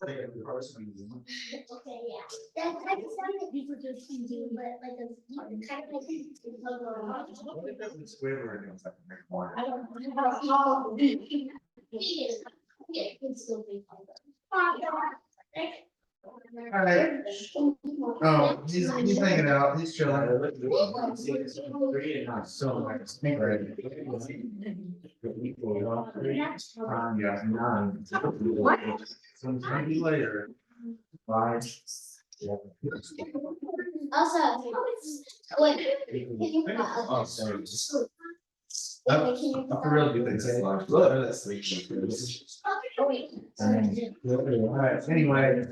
Okay, yeah. That kind of sound that people just do, but like a kind of like. I don't know. Yeah, it's still big. Alright, oh, he's hanging out, he's chilling. So nice. Yeah, none. Maybe later. Bye. Also, wait, can you? Oh, sorry. Can you? I really do think so. Look, that's Alright, anyway,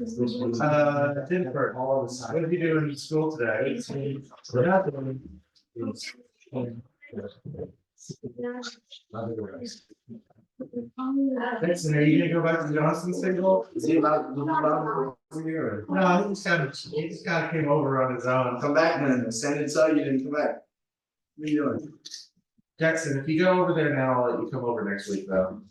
Jennifer, what did you do in school today? Dixon, are you gonna go back to Johnson's table? No, he just kind of came over on his own. Come back, man. Send it so you didn't come back. What are you doing? Jackson, if you go over there now, I'll let you come over next week though.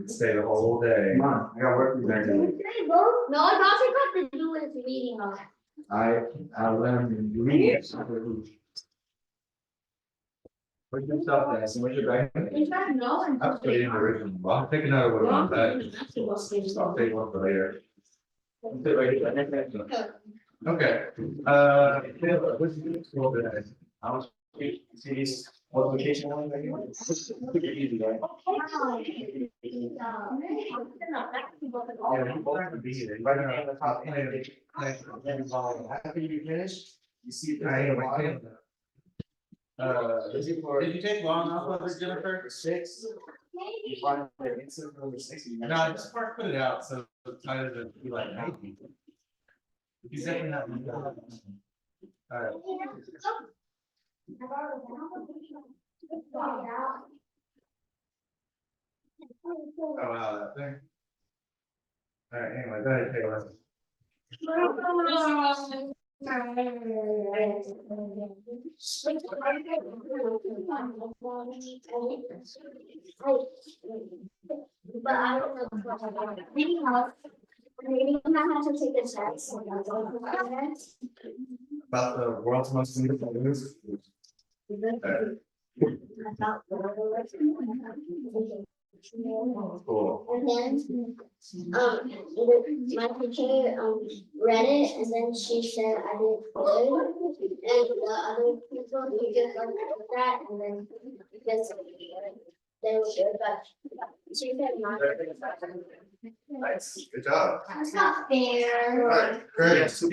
Stay the whole day. Come on, I got work to do next week. No, I also got to do with reading on. I learned reading. Where's your stuff, Dad? Where's your bag? In fact, no. I'll put it in the original. Well, I'll take another one on that. I'll take one for later. Okay, what's your next goal today? I was, see these multiplication ones right here? Yeah, we're gonna be there. Right around the top. After you finish, you see. I am, I can't. Is it for? Did you take long off of it, Jennifer? 6. You find the instant number 6. No, I just put it out, so it's kind of be like, maybe. He's definitely not. Alright. Oh, wow, that thing. Alright, anyway, go ahead, Taylor. But I don't know. Maybe I'm not have to take a test. About the world's most beautiful news. Cool. And then, my teacher, read it and then she said I did good. And the other people, we just like that and then because they were good, but she said not. Nice, good job. That's not fair. Alright, great. That's it.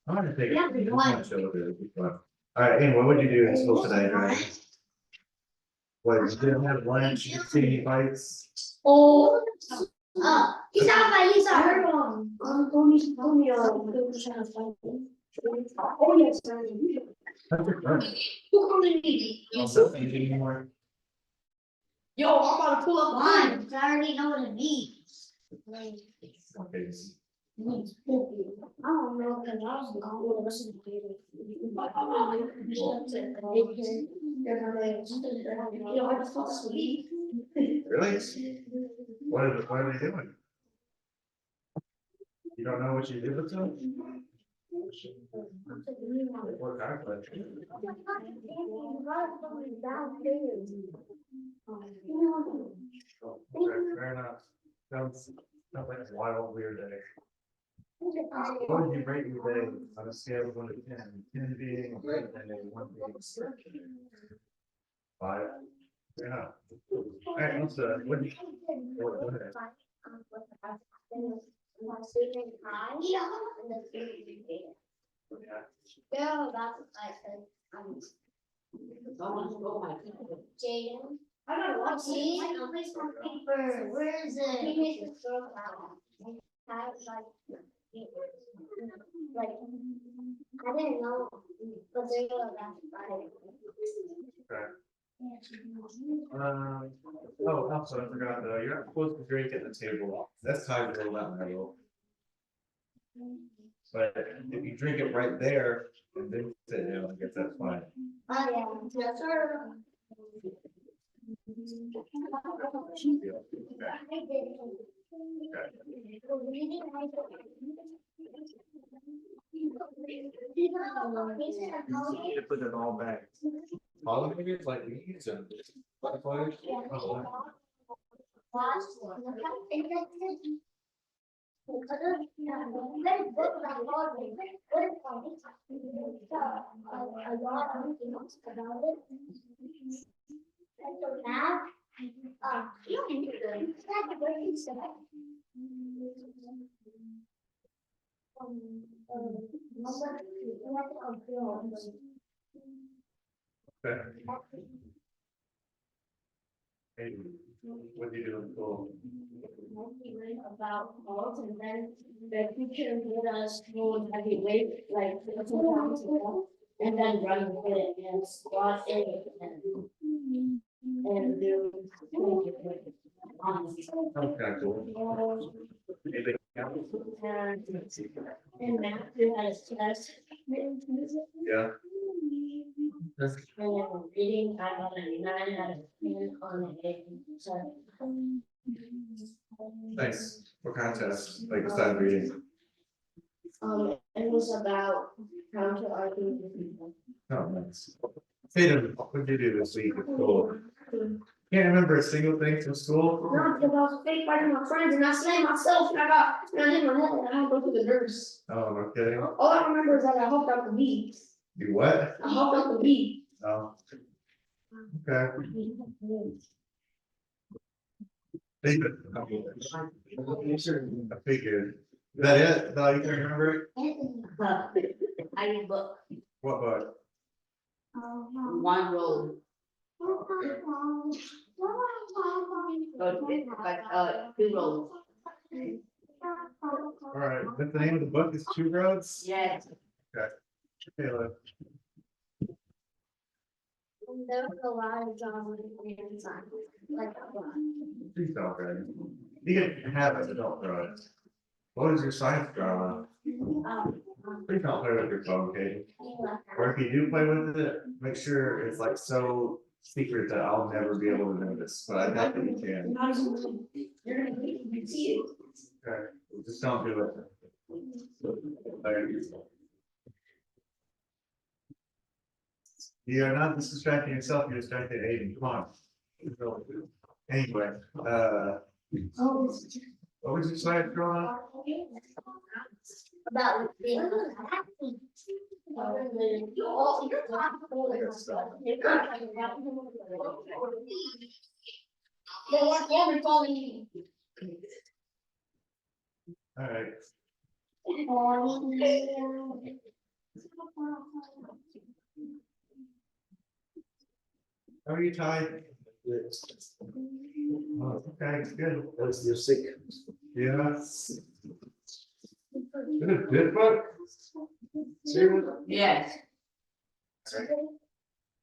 I'm gonna take it. Yeah, I'm one. gonna show it to you. Alright, Ian, what would you do in school today, right? What, you didn't have lunch, you didn't see any bites? Oh. He's out by his arm. Oh, yes. Also, anything anymore? Yo, I'm about to pull up One, I already know what it means. Okay. I don't know, cause I was gone with the rest of the day. You know, I just felt sweet. Really? What are they doing? You don't know what you did with them? What kind of pleasure? Fair enough. Sounds like a wild, weird day. What would you rate your day on a scale of 1 to 10? 10 being a great day, 1 being 5. Yeah. Alright, what's what do you? Go ahead. Yeah, that's what I said. Jaden. I don't know what he plays on paper. Where is it? He makes it so loud. Like, I didn't know, but they're that Friday. Oh, also, I forgot though, you're not supposed to drink at the table. That's time to roll out my rule. But if you drink it right there, and then sit down, I guess that's fine. Yeah, yes, sir. You put it all back. All of it, like leaves and butterflies. Oh, okay. Hey, what do you do in school? About calls and then the teacher made us hold heavy weight, like 2 pounds and then run with it and squat it and do. Okay, cool. Anything else? And Matthew had his test. Yeah. That's And then reading, I got a 9 out of 10 on an 8, so. nice. What kind of test? Like besides reading? It was about how to argue with people. Oh, nice. Tatum, what did you do this week at school? Can't remember a single thing from school? No, because I was fake fighting my friends and I slammed myself and I hit my head and I had to go to the nurse. Oh, no kidding. All I remember is that I hopped out the bee. You what? I hopped out the bee. Oh. Okay. David. I figured. Is that it? No, you can remember it? I need book, What book? one roll, like, 2 rolls. All right, but the name of the book is Two Roads? Yes. Okay, look. There was a lot of drama inside, like a lot. Please don't, Greg. You can have an adult drawing. What is your science drama? Please don't play with your phone, Katie. Or if you do play with it, make sure it's like so secret that I'll never be able to notice, but I bet that you can. You're gonna see it. Okay, just don't do it. You are not just distracting yourself, you're distracting Aiden, come on. Anyway, what was your science drama? About being happy. But what for me calling me? All right, how are you, Ty? Oh, okay, good. That's your sick. Yeah. Is it a good book? Seriously? Yes.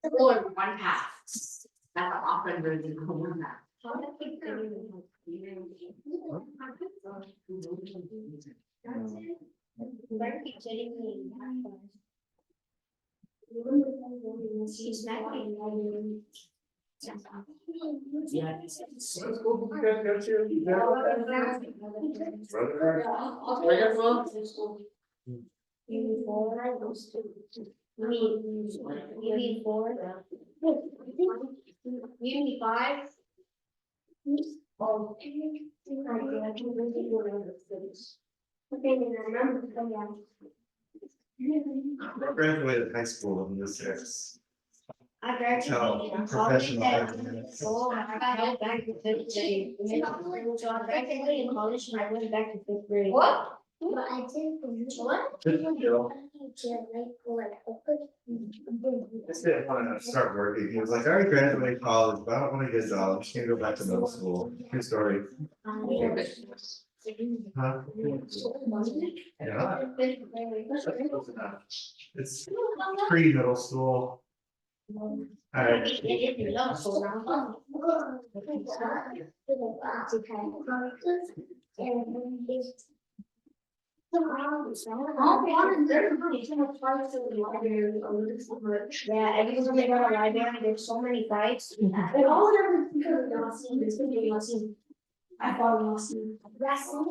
Or 1 half. That's the often version of 1 half. She's not. Yeah. What school did you guys go to? Rutherford? Maybe 4. Maybe 5. Oh. I graduated high school in the 6th. I graduated in college. Professional argument. Oh, I went back to 5th grade. So I graduated in college and I went back to 5th grade. What? But I did. What? Good deal. I just didn't want to start working. He was like, I already graduated college, but I don't want to get a job. I'm just gonna go back to middle school. True story. Huh? Yeah. It's pre-middle school. All right. Yeah, every time they go to the library, there's so many fights. And all of them is because of Yasin, it's because of Yasin. I follow Yasin. Yasin?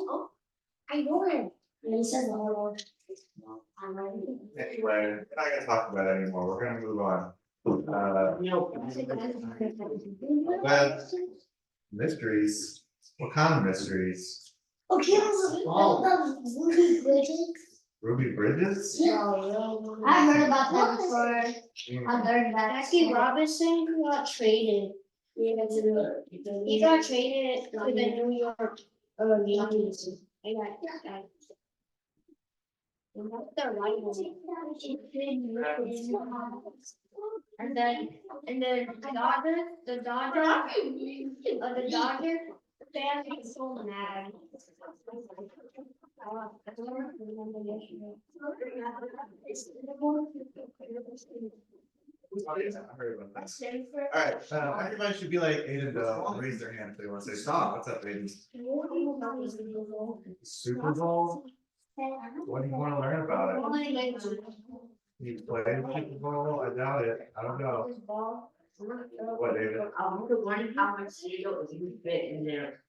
I know him. And he says the whole lot. Anyway, we're not gonna talk about it anymore, we're gonna move on. But mysteries, what kind of mysteries? Okay, Ruby Bridges. Ruby Bridges? I heard about that before. I learned that. Jackie Robinson got traded. He got traded to the New York, Yankees. I got that guy. And that's their rival. And then the Dodgers fans get so mad. I don't remember yesterday. Oh, yeah, I heard about that. Alright, everybody should be like Aiden to raise their hand if they wanna say, stop, what's up, Aiden? Super Bowl? What do you wanna learn about it? You play the Super Bowl? I doubt it, I don't know. What, David? I'm learning how much cereal is you fit in there.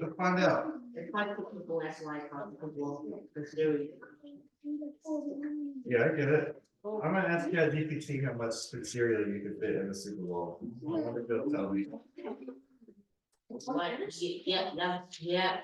Let's find out. It's like the people, that's why I call it football, the cereal. Yeah, I get it. I'm gonna ask ChatGPT how much cereal you could fit in the Super Bowl. I wonder if it'll tell me. Like, yeah.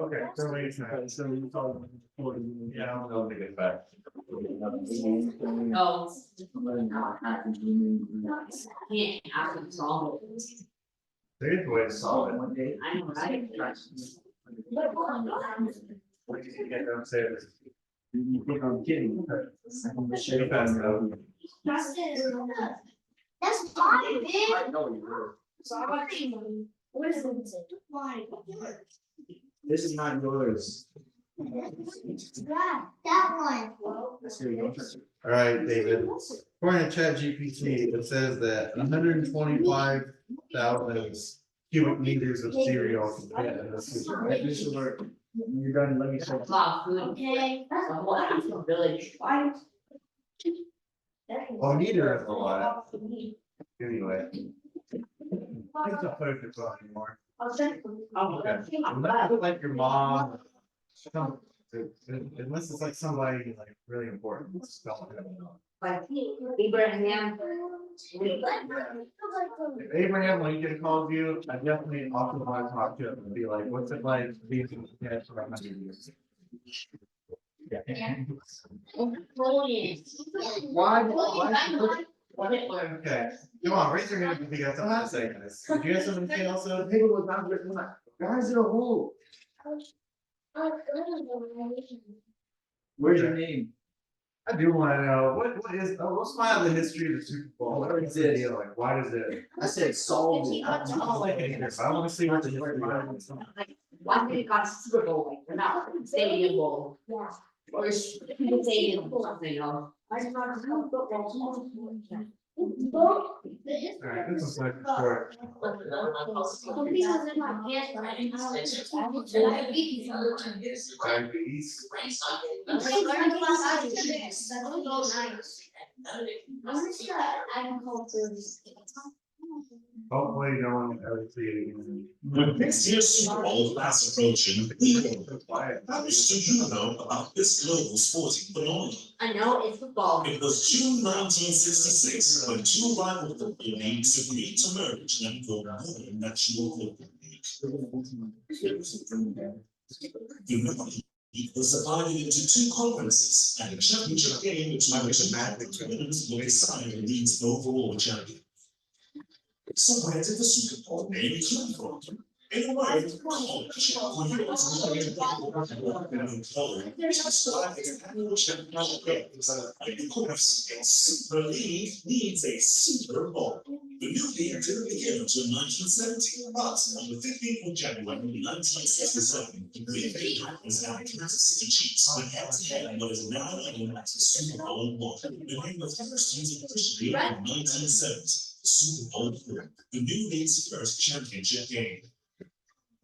Okay, so wait a minute. So you called. Yeah, I don't know if they get back. Oh. Can't have them solve it. There's a way to solve it. I know, right? What do you get them say this? You think I'm kidding? Shake fast though. That's fine, man. I know you were. What is it? Why? This is not yours. That one. That's your. Alright, David, according to ChatGPT, it says that 125,000 cubic meters of cereal can fit in the Super Bowl. This is where, when you're done, let me say. That's a lot of food. Okay. The whole African village. Well, neither is a lot. Anyway. I don't put it to anymore. Okay. Unless it's like your mom. Unless it's like somebody like really important. Spell it out. Like Abraham. If Abraham Lincoln calls you, I definitely also want to talk to him and be like, what's it like being in the Senate for 100 years? Okay, come on, raise your hand if you got something to say, guys. Did you have something to say also? People was not written like, guys in a hole. Where's your name? I do want to know, what's the history of the Super Bowl? What is the deal? Like, why does it? I said solve it. I don't like it either, but I want to see what the history is. Why did it got Super Bowl? Like, they're not Stadium Bowl. Or Stadium Bowl, something else. Alright, this is like short. Diabetes. Hopefully no one ever see it again. With next year's Super Bowl fast approaching, how much do you know about this global sporting phenomenon? I know it's football. It was June 1966 when two rival football leagues agreed to merge and form one national football league. The league was divided into two conferences, and the championship game between which a magic tournament will decide the league's overall champion. So where did the Super Bowl name come from? In a way, college, when it was described its annual championship games, and of course, a Super League needs a Super Bowl. The new league didn't begin until 1970, but on the 15th of January 1967, the Green Bay Packers and the Kansas City Chiefs went head-to-head in what is now known as the Super Bowl I. The game was first used officially in 1970, the Super Bowl IV, the new league's first championship game.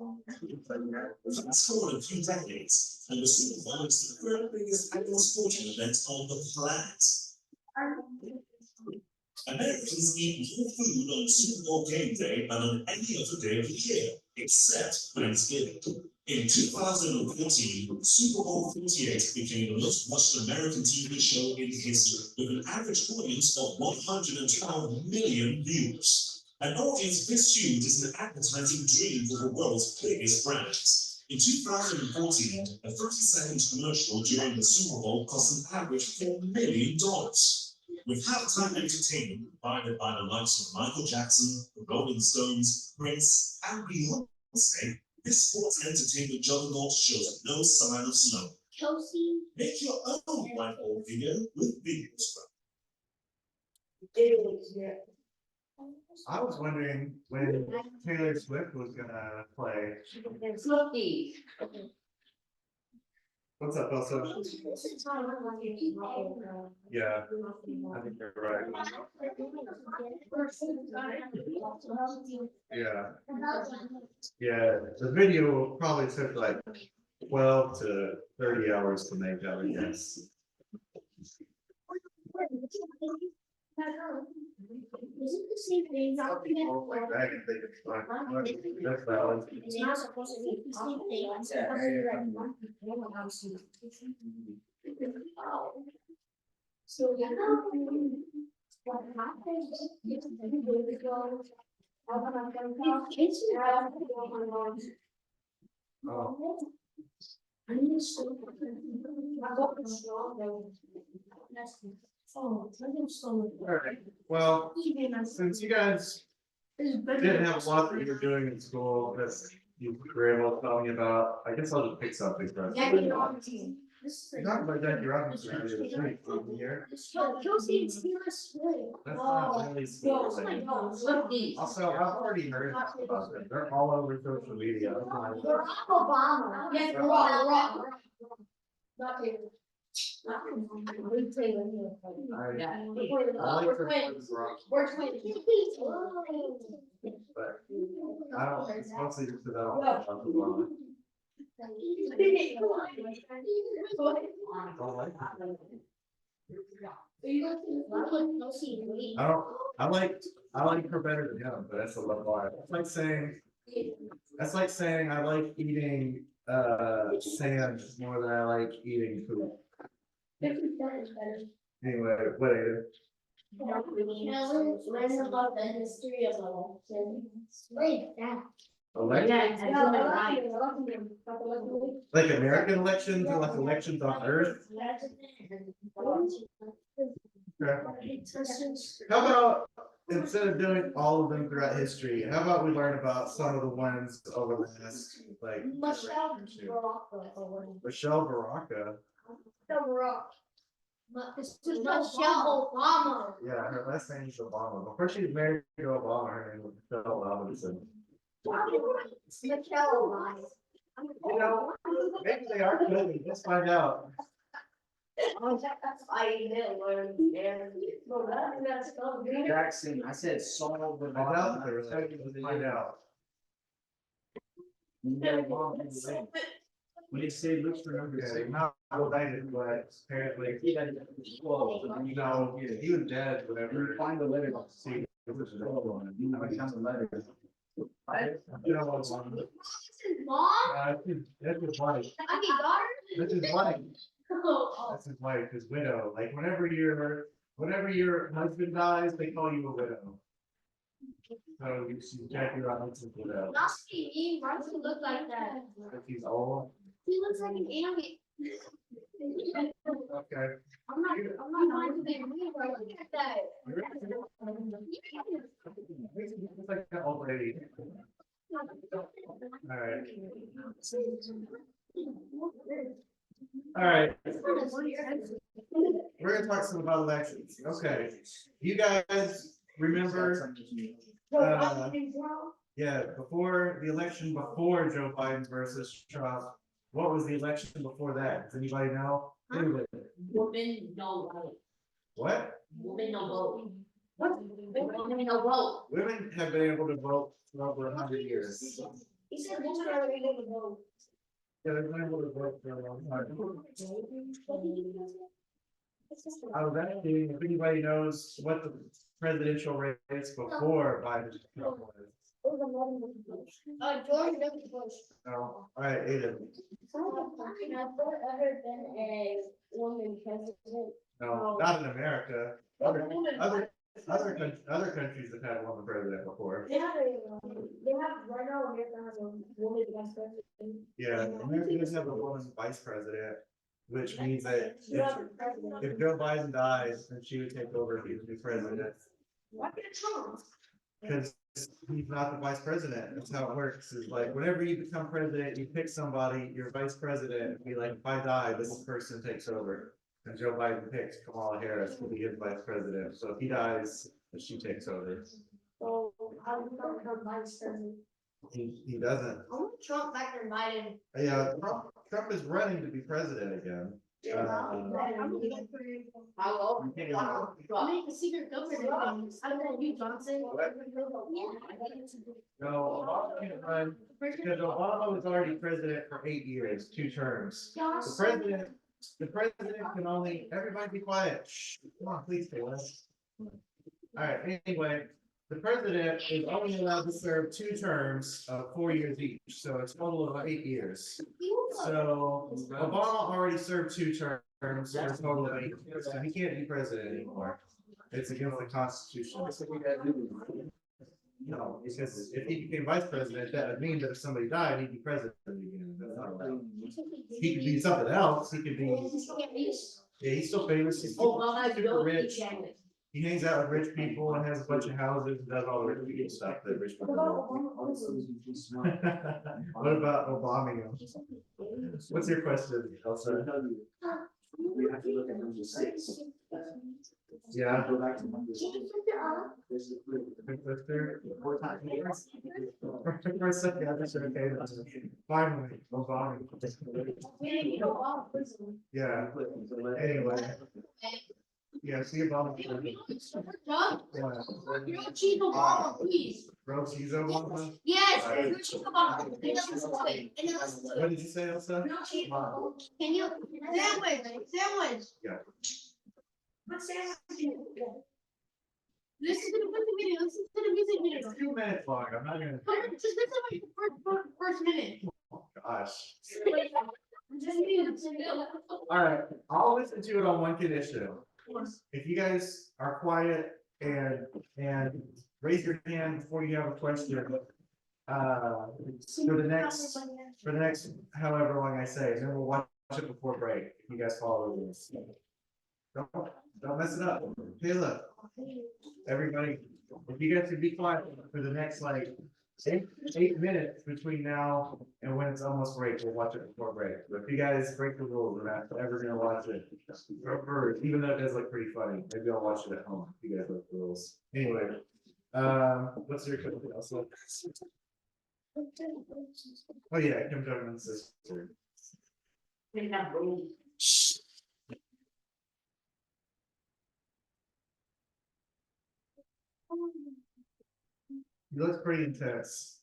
Fast forward a few decades, and the Super Bowl is the third biggest annual sporting event on the planet. Americans eat more food on Super Bowl game day than on any other day of the year, except Thanksgiving. In 2014, Super Bowl 48 became the most watched American TV show in history, with an average audience of 112 million viewers. An audience this huge is an advertising dream for the world's biggest brands. In 2014, a 30-second commercial during the Super Bowl cost an average $4 million. With halftime entertainment provided by the likes of Michael Jackson, the Rolling Stones, Prince, and Beyonce, this sports entertainment juggernaut shows no sign of slowing. Kelsey. Make your own whiteboard video with Video Scrub. I was wondering when Taylor Swift was gonna play. Swifties. What's up, Elsa? Yeah, I think you're right. Yeah, yeah, the video probably took like 12 to 30 hours to make, I would guess. Is it the same thing? I can think it's fine. That's valid. It's not supposed to be the same thing. It's supposed to be like one. So, yeah. What happens? Oh, all right. Well, since you guys didn't have a lot that you were doing in school that you were able to tell me about, I guess I'll just pick something for us. You're talking about Jackie Robinson earlier this week, from the year. Kelsey and Taylor Swift. That's not really school related. Swifties. Also, I've already heard about them. They're all over social media. Barack Obama. Yes, Barack. Not Taylor. I Yeah. like We're her twins. rock, We're twins. but I don't, it's mostly just because I don't like Obama. I don't like her. I like her better than him, but that's a little lie. That's like saying I like eating sand more than I like eating food. Anyway, whatever. Learn about the history of elections. Wait, that. Election, like American elections or like elections on Earth. Okay. How about instead of doing all of them throughout history, how about we learn about some of the ones over the last like Michelle generation or two? Barack. Michelle Baraka. Michelle Obama. Yeah, her last name is Obama. Before she was married to Obama, her name was Michelle Robinson. Michelle Obama. You know, maybe they are good. Let's find out. Jackson, I said solve the. I doubt that they're really. Let's find out. When you say looks for numbers, Okay, say not related, but apparently, he doesn't. Well, you know, he was dead, when whatever. you find the letter, See, it was a double on it. You know, it comes a letter. you know what's on it. Mom? That's his wife. I mean, daughter? That's his wife. Oh. That's his wife, his widow. Like whenever your husband dies, they call you a widow. So she's Jackie Robinson's widow. Not be mean, why does he look like that? If he's old. He looks like an alien. Okay. I'm not trying to be mean, but look at that. It's like an old lady. Alright. Alright, we're gonna talk some about elections. Okay. You guys remember, yeah, before the election before Joe Biden versus Trump, what was the election before that? Does anybody know? Anybody? Women no vote. What? Women no vote. What? Women no vote. Women have been able to vote for over 100 years. He said women are able to vote. Yeah, they've been able to vote for a long time. I was asking if anybody knows what the presidential race before Biden and Trump was. George W. Bush. No, all right, Aiden. I've ever been a woman president. No, not in America. Other countries have had a woman president before. They have right now America has a woman vice president. Yeah, America does have a woman vice president, which means that You have a president. if Joe Biden dies, then she would take over and be the new president. Why did Trump? Because he's not the vice president. That's how it works. Is like whenever you become president, you pick somebody, your vice president, and be like, if I die, this person takes over. And Joe Biden picks Kamala Harris to be his vice president. So if he dies, then she takes over. So how do you become vice president? He doesn't. I want Trump back there Biden. Yeah, Trump is running to be president again. How old? I mean, the secret government. I don't know, you Johnson. No, Obama can't run because Obama was already president for 8 years, 2 terms. The president can only, everybody be quiet. Shh, come on, please, Taylor. All right, anyway, the president is only allowed to serve 2 terms of 4 years each, so it's a total of 8 years. So Obama already served 2 terms for a total of 8 years, so he can't be president anymore. It's against the Constitution. No, because if he became vice president, that would mean that if somebody died, he'd be president again. That's not allowed. He could be something else. He could be, yeah, he's still famous. He's super rich. He hangs out with rich people and has a bunch of houses and does all the rich people stuff that rich people do. What about Obama? What's your question, Elsa? We have to look at number 6. Yeah. Go back to number 6. There's the clue. Sister? 4 times more. For a second, I just said, okay, finally, Obama. Yeah, anyway. Yeah, see Obama. John, Yeah. you're a chief Obama, please. Bro, she's Obama. Yes, you're a chief Obama. What did you say, Elsa? Can you, sandwich. Yeah. What sandwich? Listen to the video, listen to the music video. 2 minutes long, I'm not gonna, Just listen to my first minute. gosh. Just need All right, I'll listen to it on one condition. If you guys are quiet and raise your hand before you have a question. For the next however long I say, and then we'll watch it before break. If you guys follow the rules. Don't mess it up. Hey, look, everybody, if you guys could be quiet for the next like 8 minutes between now and when it's almost break, we'll watch it before break. But if you guys break the rules, we're not ever gonna watch it. Even though it does look pretty funny, maybe I'll watch it at home if you guys break the rules. Anyway, what's your question, Elsa? Oh yeah, Kim Jong-un's sister. We have room. He looks pretty intense.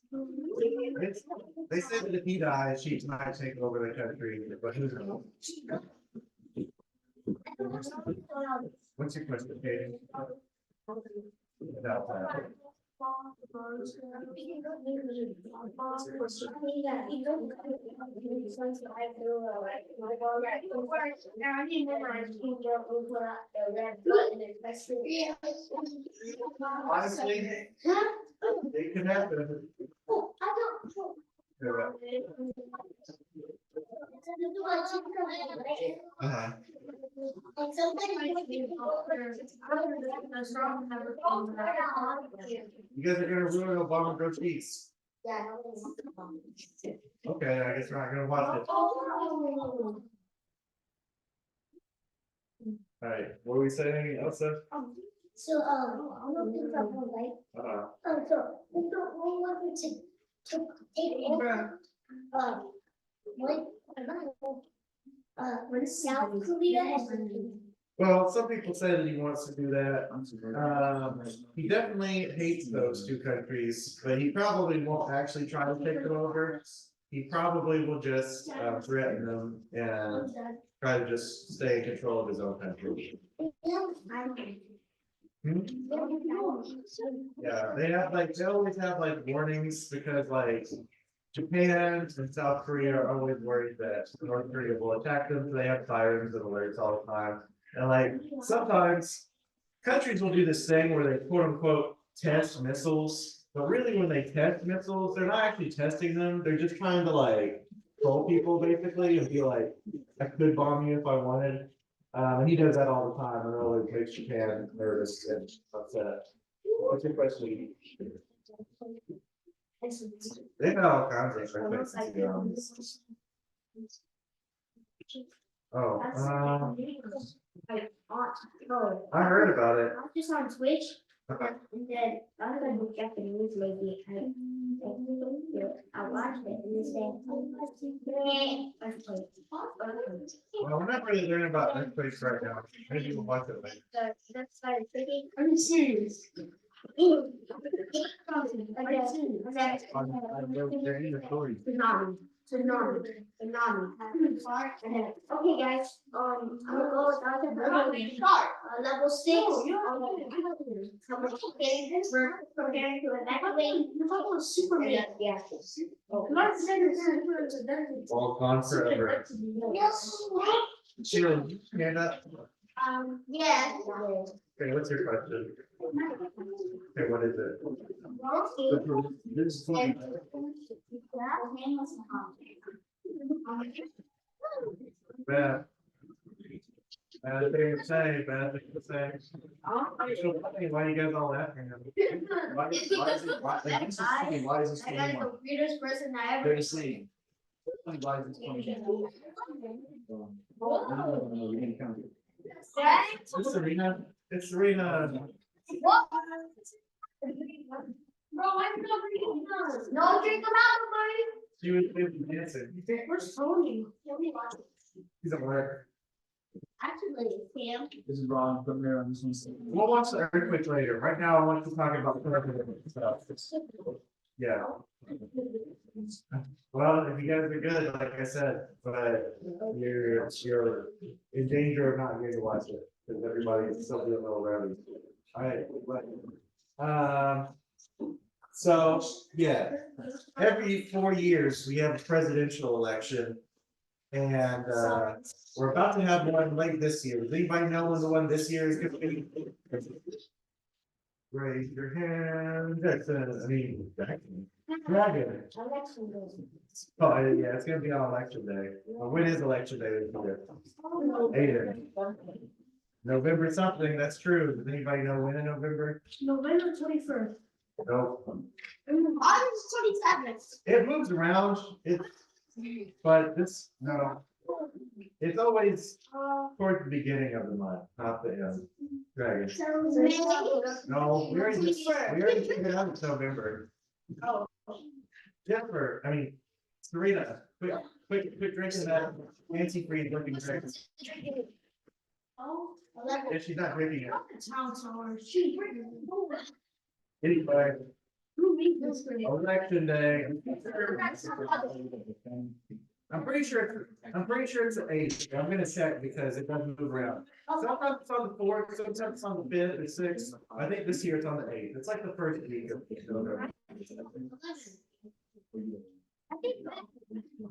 They said that if he dies, she might take over the country, but who knows? What's your question, Katie? About that. Honestly, it can happen. Uh-huh. You guys are gonna ruin Obama Grilled Cheese. Okay, I guess we're not gonna watch it. Alright, what were we saying, Elsa? So, I'm looking for one, right? So, we don't want to take over, what, when South Korea and. Well, some people say that he wants to do that. He definitely hates those two countries, but he probably won't actually try to take them over. He probably will just threaten them and try to just stay in control of his own country. Hmm? Yeah, they always have like warnings because like Japan and South Korea are always worried that North Korea will attack them, so they have sirens and alerts all the time. And like sometimes countries will do this thing where they quote unquote test missiles, but really when they test missiles, they're not actually testing them, they're just trying to like troll people basically and be like, I could bomb you if I wanted. And he does that all the time and it always makes Japan nervous and upset. What's your question? They've got all kinds of earthquakes. Oh, I heard about it. I was just on Twitch, Okay. and then I was like a Japanese lady, I watched it, and they said, Well, we're not really learning about earthquakes right now. Maybe we'll watch it later. that's why I'm thinking. Are you serious? Okay, guys, I'm gonna go level 6. We're preparing to evacuate. Superman. Yeah. All gone forever. Sheila, you stand up. Yeah. Okay, what's your question? Okay, what is it? This is funny. Bad. Bad thing to say, bad thing to say. It's so funny, why you guys all laughing at me? Why is this funny? Why is this funny? the weirdest person I ever. They're the same. Why is this funny? No, you didn't count it. It's Serena, it's Serena. What? Bro, I'm not reading this. No, drink them out, buddy. She was busy dancing. Where's Tony? He's at work. Actually, Sam. This is wrong. Put me on this one. We'll watch the earthquake later. Right now, I want to talk about the earthquake stuff. Yeah. Well, if you guys are good, like I said, but you're in danger of not getting to watch it because everybody's still doing a little rowdy. All right. So yeah, every 4 years we have a presidential election, and we're about to have one late this year. Does anybody know when the one this year is going to be? Raise your hand. Jackson. I mean, Dragon. Oh, yeah, it's gonna be on election day. Well, when is election day this year? 8th. November something, that's true. Does anybody know when in November? November 21st. No, August 27th. it moves around, but no. It's always towards the beginning of the month, not the end. Dragon. No, we already figured out it's November. Oh. Jennifer, I mean, Serena, quit drinking that fancy-free looking drink. Oh, If she's not drinking it. She. Anyway, Who made this for you? election day. I'm pretty sure it's the 8th. I'm gonna check because it doesn't move around. Sometimes it's on the 4th, sometimes it's on the 5th or 6th. I think this year it's on the 8th. It's like the first week of November.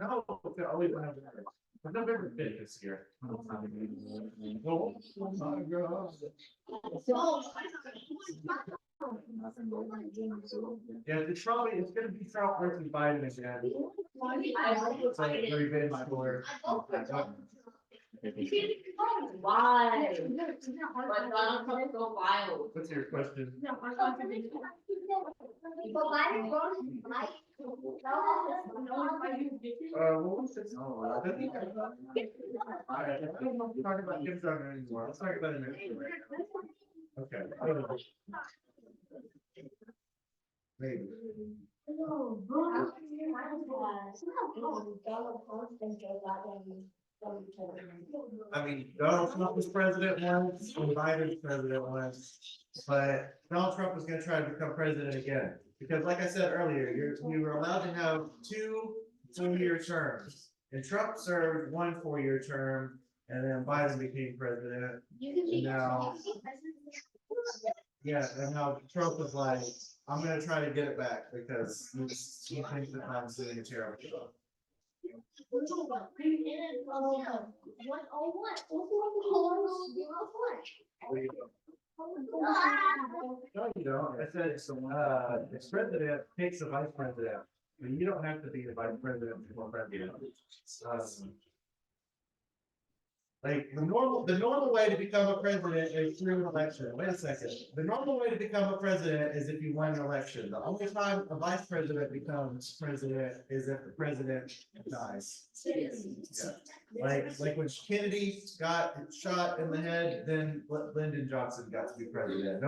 No, it's always November. It's November 5th this year. Oh, my God. Yeah, it's gonna be Trump versus Biden again. It's like revenge tour. Why? But Donald Trump go wild. What's your question? What was it? I think Alright, I don't want to talk about Kim Jong-un anymore. Let's talk about it next week. Okay. Maybe. I mean, Donald Trump was president once, and Biden was president once, but Donald Trump was gonna try to become president again. Because like I said earlier, you were allowed to have 2 4-year terms. And Trump served 1 4-year term, and then Biden became president. And now, yeah, and now Trump was like, I'm gonna try to get it back because he thinks that I'm doing a terrible job. No, you don't. I said, the president takes the vice president, but you don't have to be the vice president to become president. Like the normal way to become a president is through an election. Wait a second. The normal way to become a president is if you win an election. The only time a vice president becomes president is if the president dies. Yeah. Like when Kennedy got shot in the head, then Lyndon Johnson got to be president.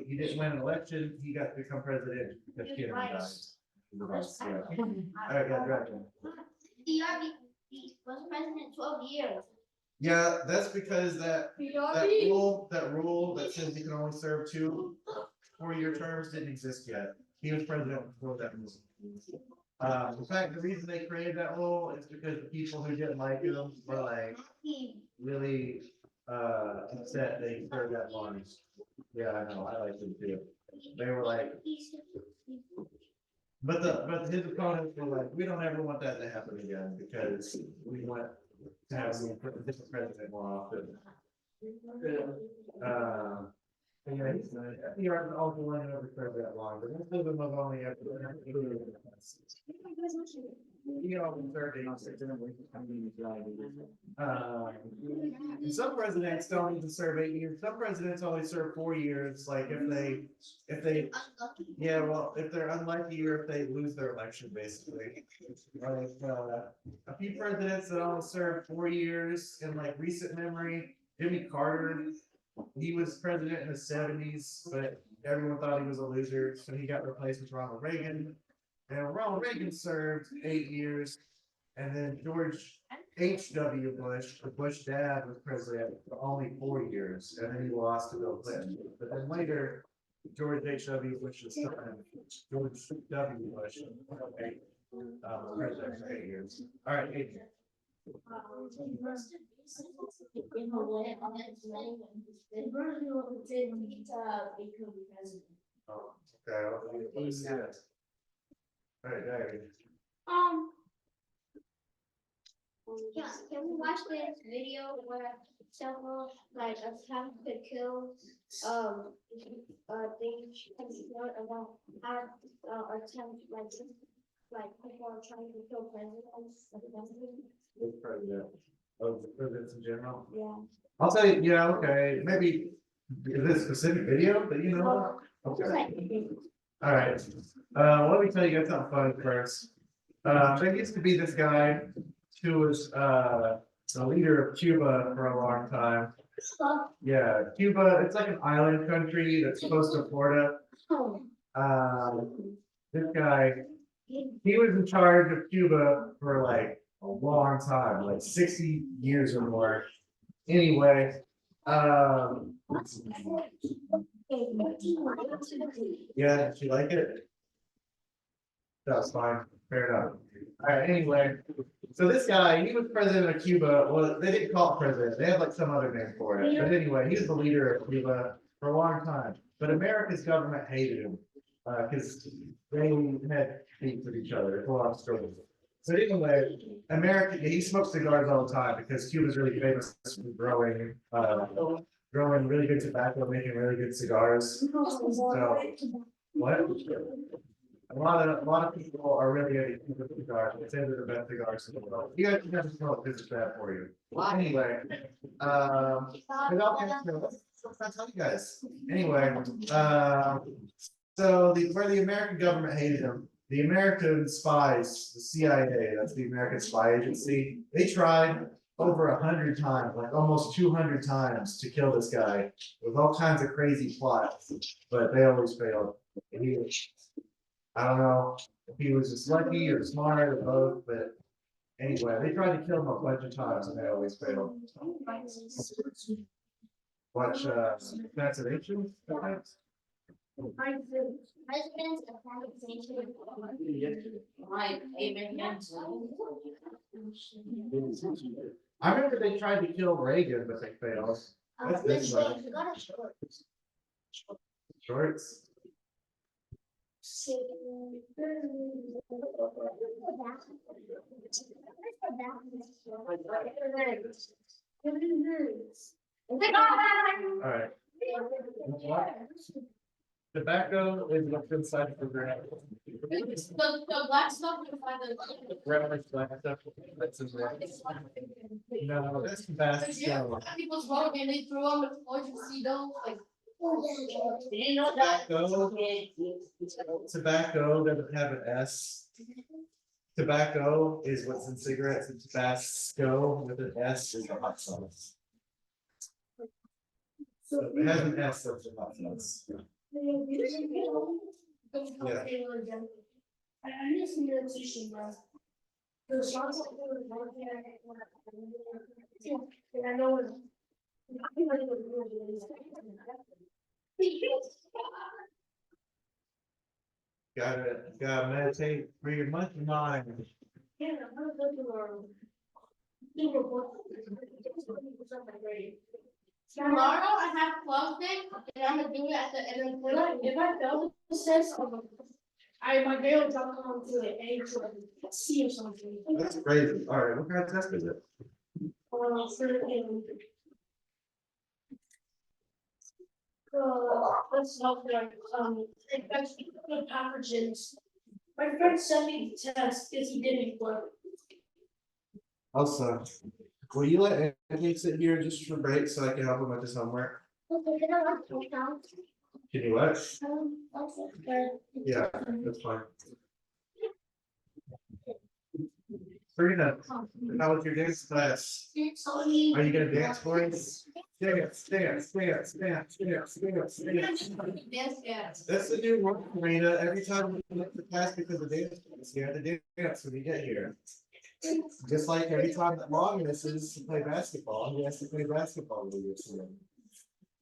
He didn't win an election, he got to become president because Kennedy died. Yeah. All right, yeah, Dragon. Was president 12 years. Yeah, that's because that rule that says you can only serve 2 4-year terms didn't exist yet. He was president before that rule. In fact, the reason they created that rule is because the people who didn't like him were like really upset they served that long. Yeah, I know, I like him too. They were like, but his opponents were like, we don't ever want that to happen again because we want to have a different president more often. Yeah, he was also one who never served that long, but most of them have only ever. He only served and some presidents don't even serve 8 years. Some presidents only serve 4 years. Like if they, yeah, well, if they're unlucky or if they lose their election, basically. Like a few presidents that only served 4 years in like recent memory. Jimmy Carter, he was president in the 70s, but everyone thought he was a loser, so he got replaced with Ronald Reagan. And Ronald Reagan served 8 years, and then George H.W. Bush, the Bush dad, was president for only 4 years, and then he lost to Bill Clinton. But then later, George H.W. Bush's son, George W. Bush, was president for 8 years. All right, 8 years. Oh, okay. All right, Diary. Yeah, can we watch this video where several like attempt to kill things about how attempt like people are trying to kill presidents? Which president? Oh, the presidents in general? Yeah. I'll tell you, yeah, okay, maybe, is this a specific video that you know? Okay, all right, let me tell you guys something funny first. There used to be this guy who was, the leader of Cuba for a long time. Yeah, Cuba, it's like an island country that's close to Florida. This guy, he was in charge of Cuba for like a long time, like 60 years or more. Anyway, yeah, did you like it? That's fine, fair enough. All right, anyway, so this guy, he was president of Cuba. Well, they didn't call it president, they had like some other name for it. But anyway, he was the leader of Cuba for a long time. But America's government hated him because they had beef with each other. It's a long story. So anyway, he smokes cigars all the time because Cuba's really famous for growing really good tobacco, making really good cigars. So what? A lot of people are really into Cuban cigars. They say they're the best cigars in the world. You guys can never smoke because it's bad for you. Anyway, let's tell you guys. Anyway, so where the American government hated him. The American spies, the CIA, that's the American spy agency, they tried over 100 times, like almost 200 times to kill this guy with all kinds of crazy plots, but they always failed. And I don't know if he was just lucky or smart or both, but anyway, they tried to kill him a bunch of times and they always failed. Watch Assassination, perhaps? Presidents of Like, Abraham. I remember they tried to kill Reagan, but they failed. That's this one. Shorts. All right. Tobacco is what's inside the ground. The black stuff inside the. Brown black stuff. That's in there. No, that's Tabasco. People smoke and they threw on the floor to see those, like. You know Tobacco doesn't have an S. Tobacco is what's in cigarettes, and Tabasco with an S is a hot sauce. So if it has an S, that's a hot sauce. I need some meditation, bro. There's lots of people and I know Gotta meditate for your monkey mind. yeah, I'm gonna Tomorrow I have club day and I'm gonna do it at the end of the night. if I fail the test, my grade will drop down to an A to a C or something. That's crazy. All right, what kind of test is it? Let's help like, infection pathogens. My friend sent me the test because he didn't work. Also, will you let Anthony sit here just for break so I can help him with his homework? Can you what? Yeah, that's fine. Serena, how was your dance class? Are you gonna dance for us? Dance, dance, dance, dance, dance, dance, dance. Yes. That's the new one, Serena. Every time we look the class because of dance, you have to dance when you get here. Just like every time that Long misses to play basketball, he has to play basketball with you.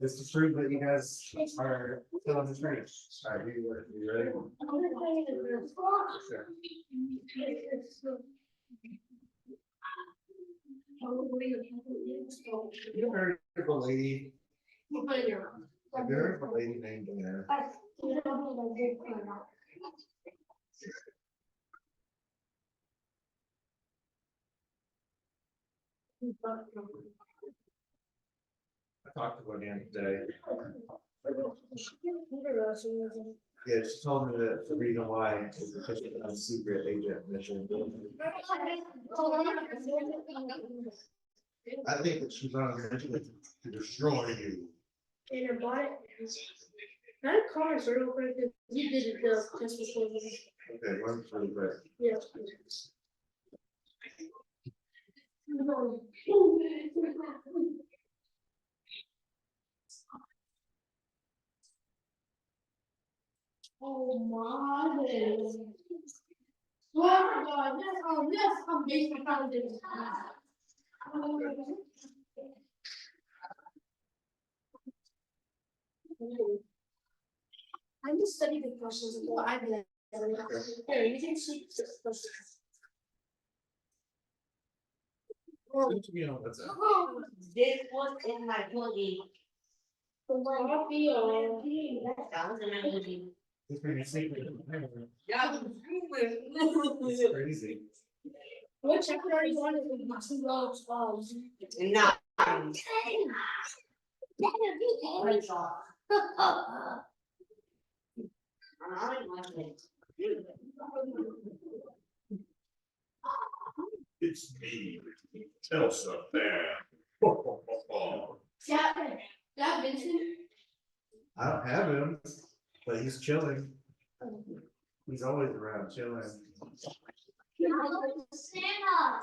Just to prove that you guys are still on the train. All right, you ready? Sure. You heard of a lady, have you heard of a lady named Anna? I talked to her again today. Yeah, she told me that the reason why is because she's on a secret agent mission. I think that she's on a mission to destroy you. In her bonnet. That car is real quick. You did it the test before. Okay, one really quick. Yeah. Oh my goodness. Oh my God, yes, I'm basically trying to do this. I just studied the questions and I did. Here, you can see the questions. You know, that's it. This was in my hoodie. Coffee or. That was in my hoodie. It's pretty secret. Yeah. It's crazy. What chapter are you on? Is two rows of. No. It's me, Elsa Bear. Yeah, Vincent. I don't have him, but he's chilling. He's always around chilling. Santa.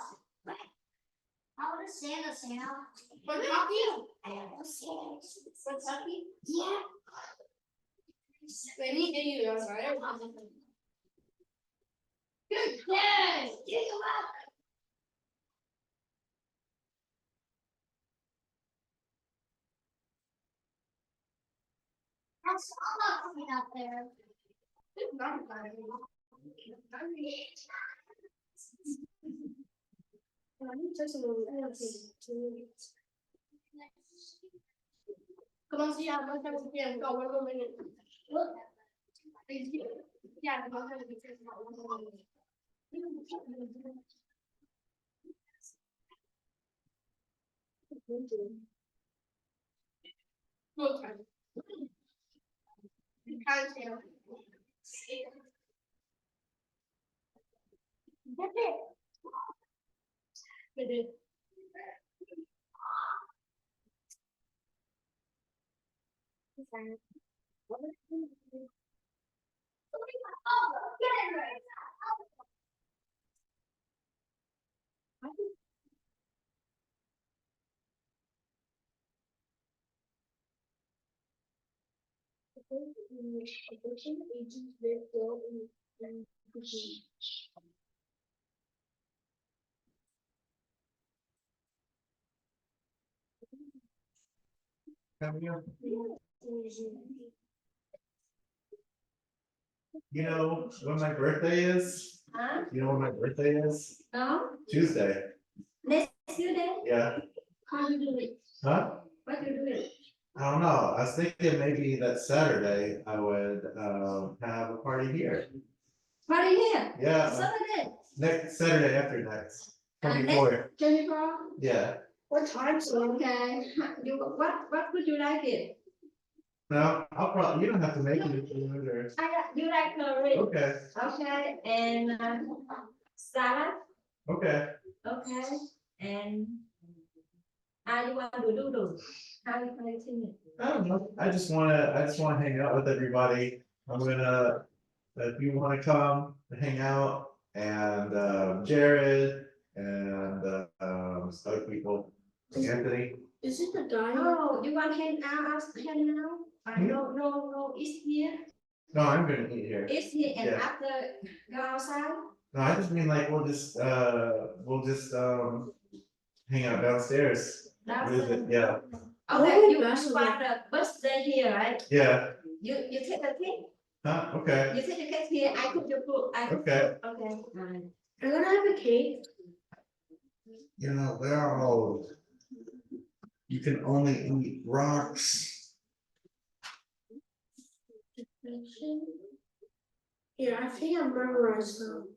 I want to Santa, Santa. Kentucky? I know Santa. Kentucky? Yeah. They need to use us, right? Good. Yes. Get him up. I saw something out there. It's not bad. Come on, see how much I was getting. Go 1 more minute. Look. Yeah, I'm gonna be taking about 1 more minute. Full time. You can't tell. That's it. It is. Coming up. You know when my birthday is? Huh? You know when my birthday is? No? Tuesday. Next Tuesday? Yeah. How you do it? Huh? What you do it? I don't know. I was thinking maybe that Saturday I would have a party here. Party here? Yeah, Saturday? next Saturday after next. Next- 24th. 24? Yeah. What time, so? Okay, you, what would you like it? No, I'll probably, you don't have to make it if you want or. You like curry? Okay, Okay, and salad? okay. Okay, and you want to do? How you connecting it? I don't know. I just wanna hang out with everybody. I'm gonna, if you wanna come, hang out and Jared and other people, Anthony. Is it the guy? Oh, you want hang out, no, it's here, No, I'm gonna eat here. it's here, and Yeah. after go outside? No, I just mean like we'll just hang out downstairs. Visit, yeah, Okay, Oh, you that's want the birthday here, right? yeah, You take the cake, huh, okay, you take the cake here, I cook your food, okay. okay. I'm gonna have a cake. You know, they're all. You can only eat rocks. Yeah, I think I memorized them.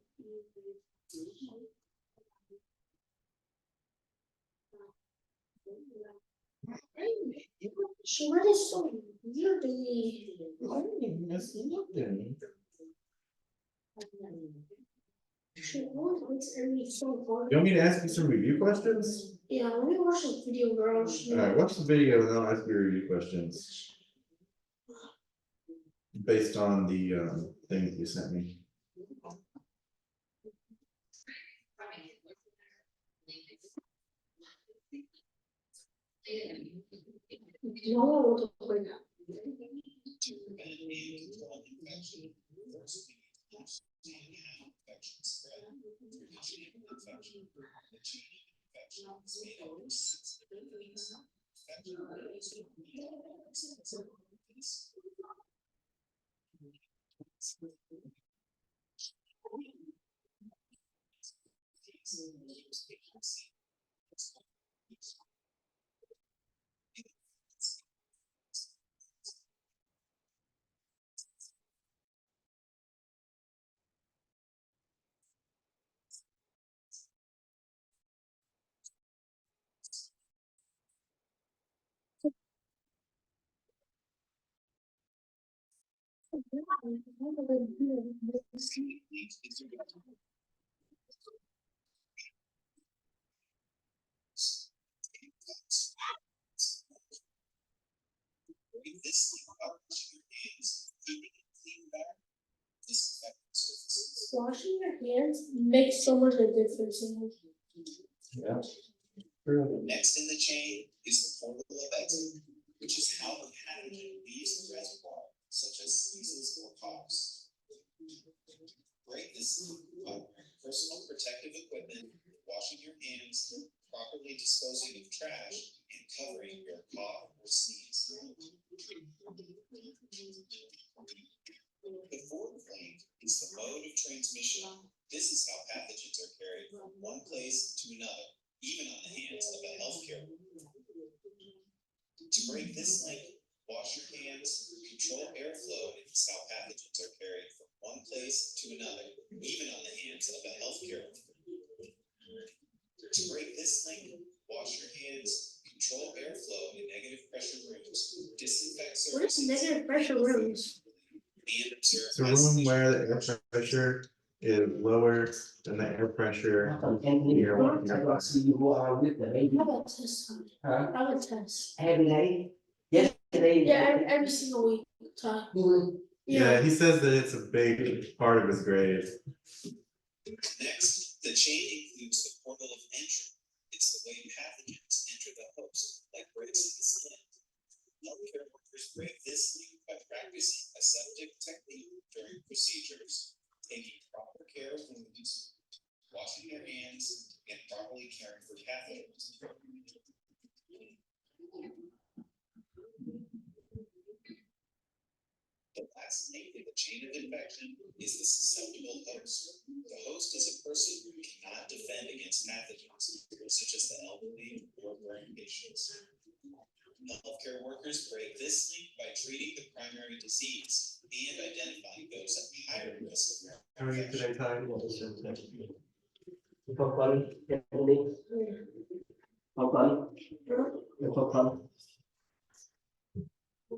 She read it so weirdly. She always makes so hard. You want me to ask you some review questions? Yeah, let me watch the video, girls. Alright, watch the video and I'll ask you review questions. Based on the thing that you sent me. No one will talk like that. Washing your hands makes so much of a difference in it. Yeah. Next in the chain is the portal of exit, which is how the pathogen leaves the reservoir, such as sneezes or coughs. Break this by wearing personal protective equipment, washing your hands, properly disposing of trash, and covering your cough or sneeze. The fourth link is the mode of transmission. This is how pathogens are carried from one place to another, even on the hands of a healthcare worker. To break this link, wash your hands, control airflow, and this is how pathogens are carried from one place to another, even on the hands of a healthcare worker. To break this link, wash your hands, control airflow in negative pressure rooms, disinfect surfaces. What is negative pressure rooms? And observe. It's a room where the air pressure is lower than the air pressure you're walking across. I have a test. I have a test. Every day? Yesterday? Yeah, every single week. Time. Yeah, he says that it's a big part of his grade. Next, the chain includes the portal of entry. It's the way pathogens enter the host, like breaks in the skin. Healthcare workers break this link by practicing aseptic technique during procedures, taking proper care of wounds, washing their hands, and properly caring for catheters. The last link in the chain of infection is the susceptible host. The host is a person who cannot defend against pathogens, such as the elderly or burn patients. Healthcare workers break this link by treating the primary disease and identifying those at higher risk. How are you today, Ty? For fun, yesterday? For fun? For fun?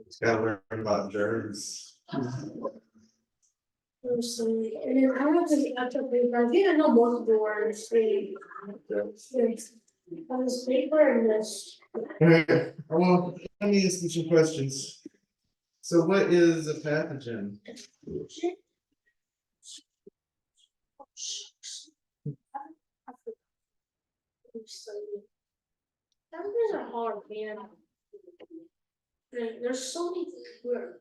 Just gotta learn about germs. And then I have this actual paper. I think I know most of the words. On this paper and this. Okay, well, let me ask you some questions. So what is a pathogen? Numbers are hard, man. There's so many words.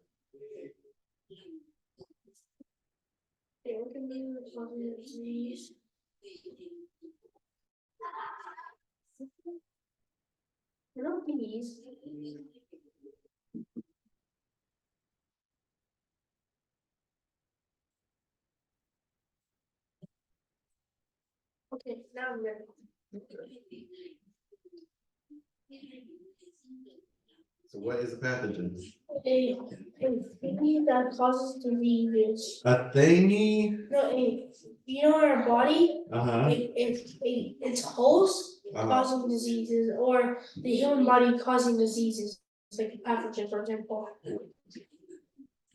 Okay, we can do these. These. Okay, now I'm ready. So what is a pathogen? A thingy that causes diseases. A thingy? No, you know, in our body, Uh-huh. it's host causing diseases, or the human body causing diseases, like a pathogen, for example.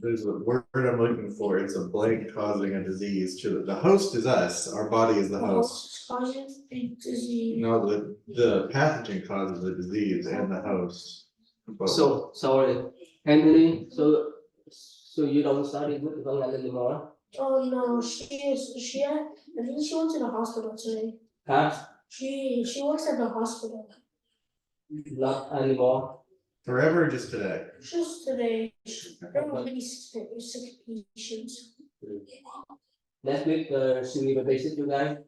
There's a word I'm looking for. It's a blank causing a disease. The host is us. Our body is the The host. host causes a disease. No, the pathogen causes the disease and the host. Both. So, sorry, Anthony, so you don't study with England anymore? Oh no, I think she went to the hospital today. Huh? She works at the hospital. Not anymore? Forever, or just today. Just today. There were many sick patients. Next week, she will visit you guys?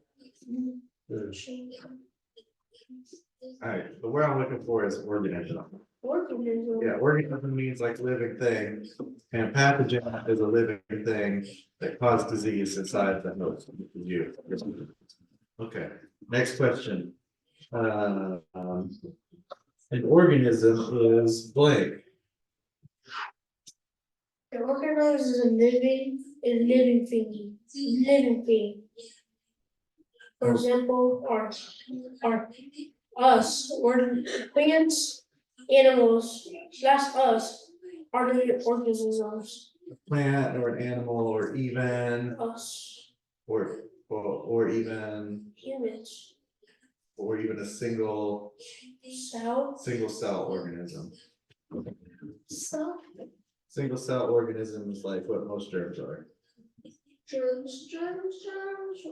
Alright, the word I'm looking for is organism. Organism. Yeah, organism means like living thing, and pathogen is a living thing that causes disease inside the host, which is you. Okay, next question. An organism is blank. An organism is a living thing. Living thing. For example, our us, or plants, animals, that's us, are the organisms. A plant or an animal or even Us, or even humans, a single cell, organism. cell, Single cell organism is like what most germs are. germs,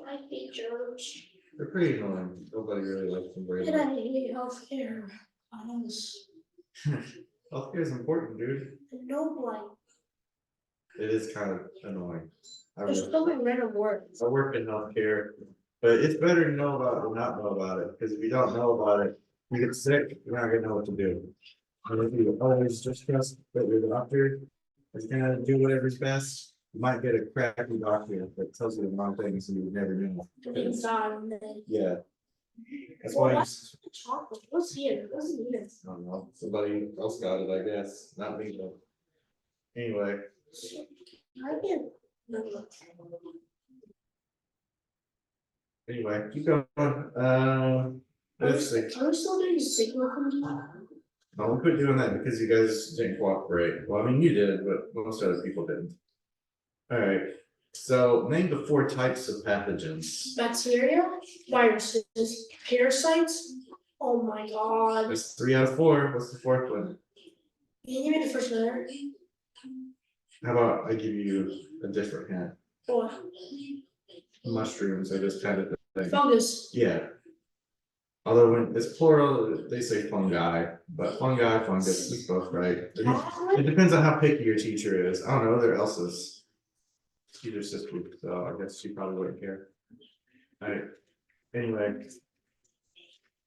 I hate germs. They're pretty annoying. Nobody really likes them very And I much. hate healthcare. Healthcare is important, dude. No like. It is kind of annoying. I There's work- so many random words. I work in healthcare, but it's better to know about it than not know about it, because if you don't know about it, you get sick, you're not gonna know what to do. And if you always just trust that your doctor is gonna do whatever's best, you might get a crappy doctor that tells you the wrong things and you would never know. Yeah. That's why, I Chocolate. What's here? What's in here? don't know, somebody else got it, I guess, not me though. Anyway, I can. anyway, keep going, let's see. Are we still doing signal from you? No, we quit doing that because you guys didn't cooperate. Well, I mean, you did, but most other people didn't. Alright, so name the 4 types of pathogens. Bacteria, viruses, parasites. Oh my god. There's 3 out of 4. What's the 4th one? Can you give me the first letter? How about I give you a different hint? What? Mushrooms are this kind of thing. Fungus. Yeah. Although when it's plural, they say fungi, but fungi, fungus is both right. It depends on how picky your teacher is. I don't know, they're Elsa's. Either sister, so I guess she probably wouldn't care. Alright, anyway.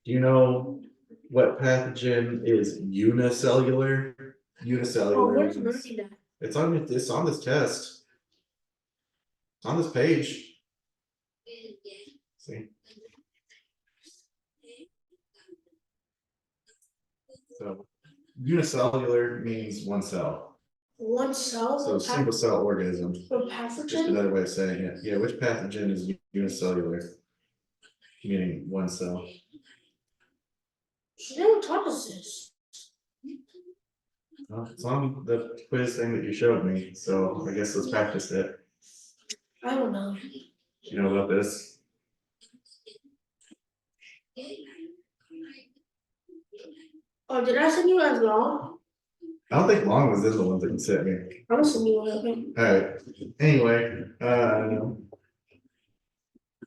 Do you know what pathogen is unicellular? Oh, Unicellular. where's means- Mercy at? It's on this test. It's on this page. See? So unicellular means one cell, One cell. so single cell organism, For just pathogen? another way of saying it. Yeah, which pathogen is unicellular? Meaning one cell. She never taught us this. Well, it's on the quiz thing that you showed me, so I guess let's practice it. I don't know. You know about this? Oh, did I send you as well? I don't think Long was in the one that you sent me. I'm gonna send you one, okay? Alright, anyway,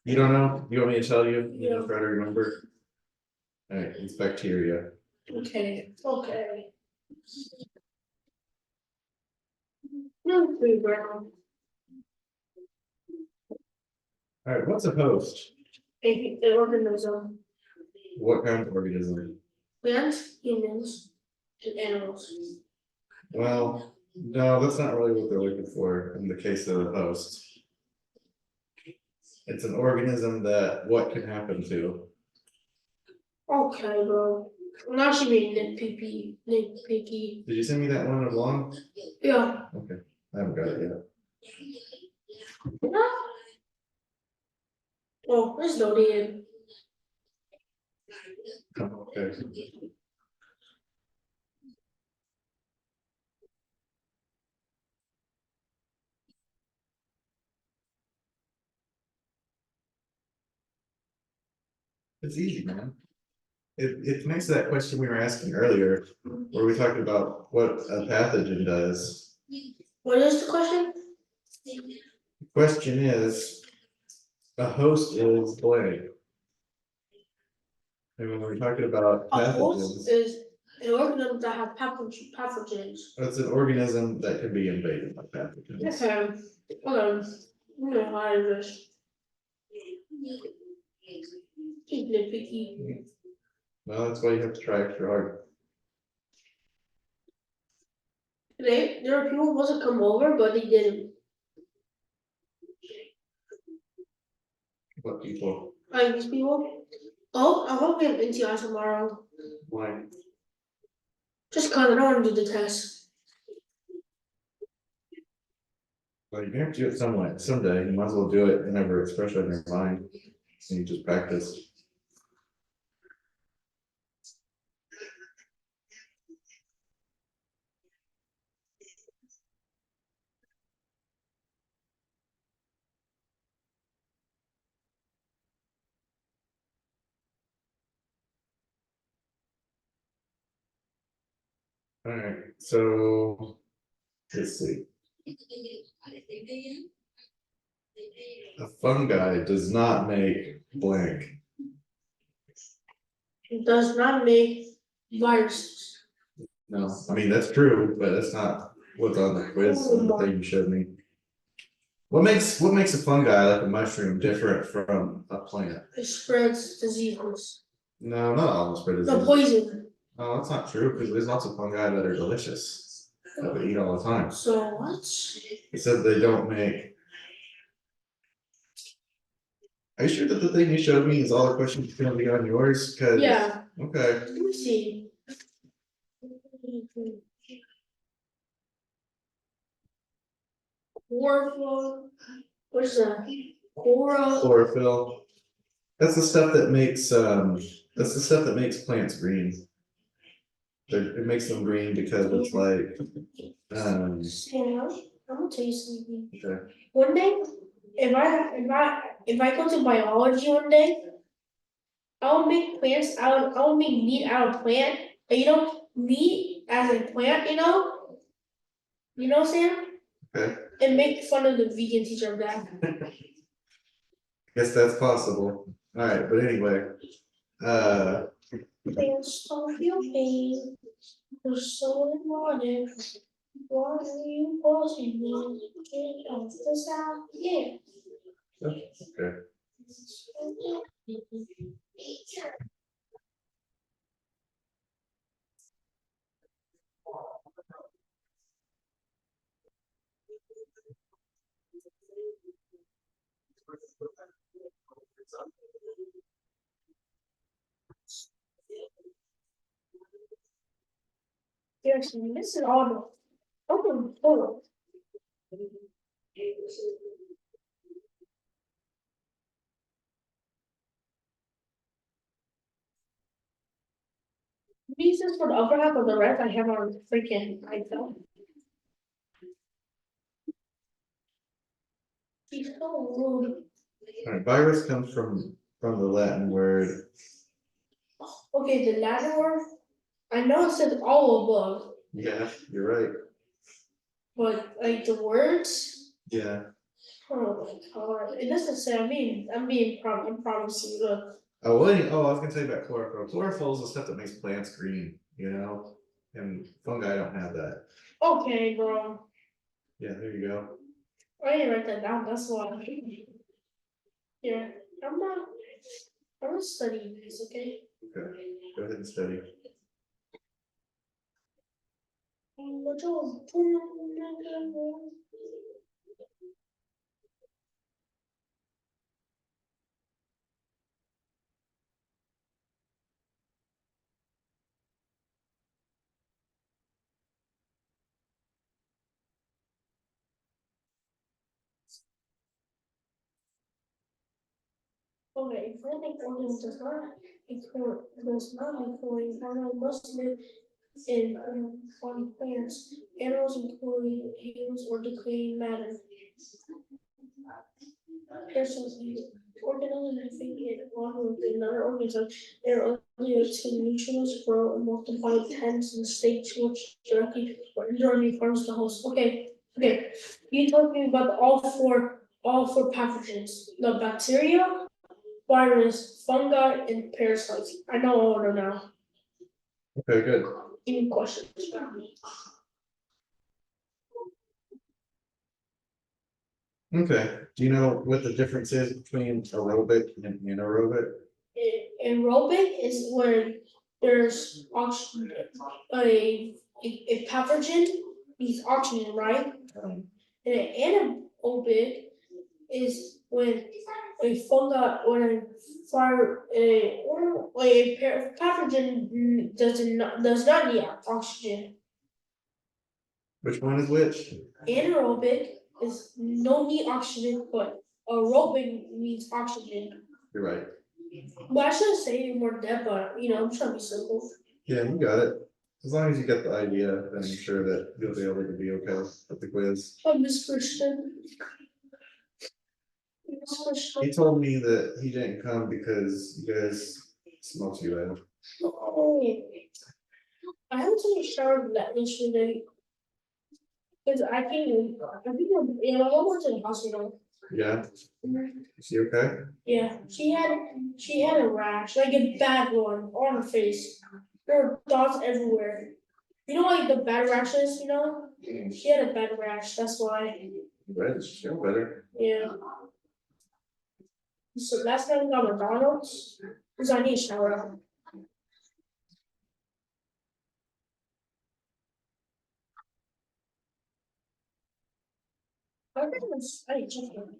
you don't know? You want me to tell you? You know, try to remember? Alright, it's bacteria. Okay, okay. No, food brown. Alright, what's a host? An organism. What kind of organism? Plants, humans, and animals. Well, no, that's not really what they're looking for in the case of the host. It's an organism that what can happen to? Okay, bro. I'm not actually being nitpicky. Did you send me that one of Long? Yeah. Okay, I haven't got it yet. Oh, there's no need. Okay. It's easy, man. It connects to that question we were asking earlier, where we talked about what a pathogen does. What is the question? The question is, a host is blank. And when we're talking about A pathogens, host is an organism that has pathogens. it's an organism that can be invaded by pathogens. Okay, okay. I'm gonna hide this. Keep nitpicky. Well, that's why you have to try extra hard. There are people who want to come over, but they didn't. What people, Like these people. Oh, I hope we have NTI tomorrow. why? Just cause I don't wanna do the test. Well, you're gonna have to do it someday, you might as well do it whenever it's fresh on your mind, so you just practice. Alright, so, let's see. A fungi does not make blank. It does not make viruses. No, I mean, that's true, but that's not what's on the quiz, on the thing you showed me. What makes a fungi like a mushroom different from a plant? It spreads diseases. No, not all spread The disease. poison. No, that's not true, because there's lots of fungi that are delicious, that we eat all the time. So what? He said they don't make. Are you sure that the thing you showed me is all the questions gonna be on yours? Cause. Yeah, Okay, let me see. Chlorophyll. What is that? chlorophyll. That's the stuff that makes, that's the stuff that makes plants green. It makes them green because it's like, Sam, I'm gonna tell you something. okay. One day, if I go to biology one day, I'll make plants out. I'll make meat out of plant. And meat as a plant. Sam. Okay. And make fun of the vegan teacher of that. Guess that's possible. Alright, but anyway, Plants don't feel pain. They're so erotic. Why are you forcing me? Get off the side, yeah. okay. Yes, this is all. Open full. Pieces for the upper half of the rest I have on freaking iPhone. He's so rude. Alright, virus comes from the Latin word, Okay, the Latin word, I know it says all above, yeah, you're right, but like the words, yeah. oh my god, it doesn't say, I'm promising you, look. Oh, well, I was gonna tell you about chlorophyll. Chlorophyll is the stuff that makes plants green, and fungi don't have that. Okay, bro, Yeah, there you go. I didn't write that down, that's why. Yeah, I'm not studying this, okay? Okay, go ahead and study. What y'all- Okay, if living organism does not include hormone must live in on plants, animals including humans or decaying matter. Parasites organisms living in one with another organism, their ability to nutrients grow and multiply tends in states which directly or indirectly harms the host. Okay. You told me about all four pathogens, the bacteria, virus, fungi, and parasites. I know all of them now. Okay, good. Any questions about me? Okay, do you know what the difference is between aerobic and anaerobic? Aerobic is when there's oxygen, a pathogen needs oxygen, right? And an anaerobic is when when a pathogen does not need oxygen. Which one is which? Anaerobic is no need oxygen, but aerobic needs oxygen. You're right. But I shouldn't say any more depth, but I'm trying to be simple. Yeah, you got it. As long as you get the idea, then I'm sure that you'll be able to be okay with the quiz. Oh, Miss Christian. Miss Christian. He told me that he didn't come because you guys smoked you out. Oh, I haven't taken a shower yesterday. Because I think my mom went to the hospital. Yeah. Is she okay? Yeah, she had a rash, like a bad one on her face. There were dots everywhere. You know, like the bad rashes, you know? She had a bad rash, that's why. Right, she's feeling better. Yeah. So last time we got McDonald's, because I need a shower. I think it's, I need chicken.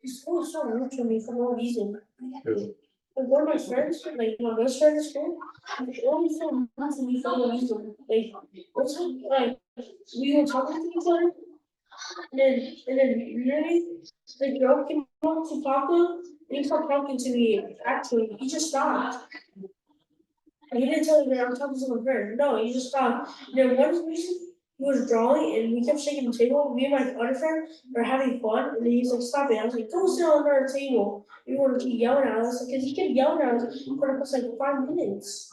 It's always so rude to me for no reason. Good. Like one of my friends, like my best friend in school, they always so rude to me for no reason. Like, what's up, like, we were talking to each other, and then really, the girl came up to talk to him, and he started talking to me, actually, he just stopped. And he didn't tell me that I'm talking to my friend, no, he just stopped. And then one reason, he was drawing, and we kept shaking the table, me and my other friend were having fun, and then he's like, stop it, I was like, go sit on our table. We wanted to keep yelling at us, because he kept yelling at us for like 5 minutes.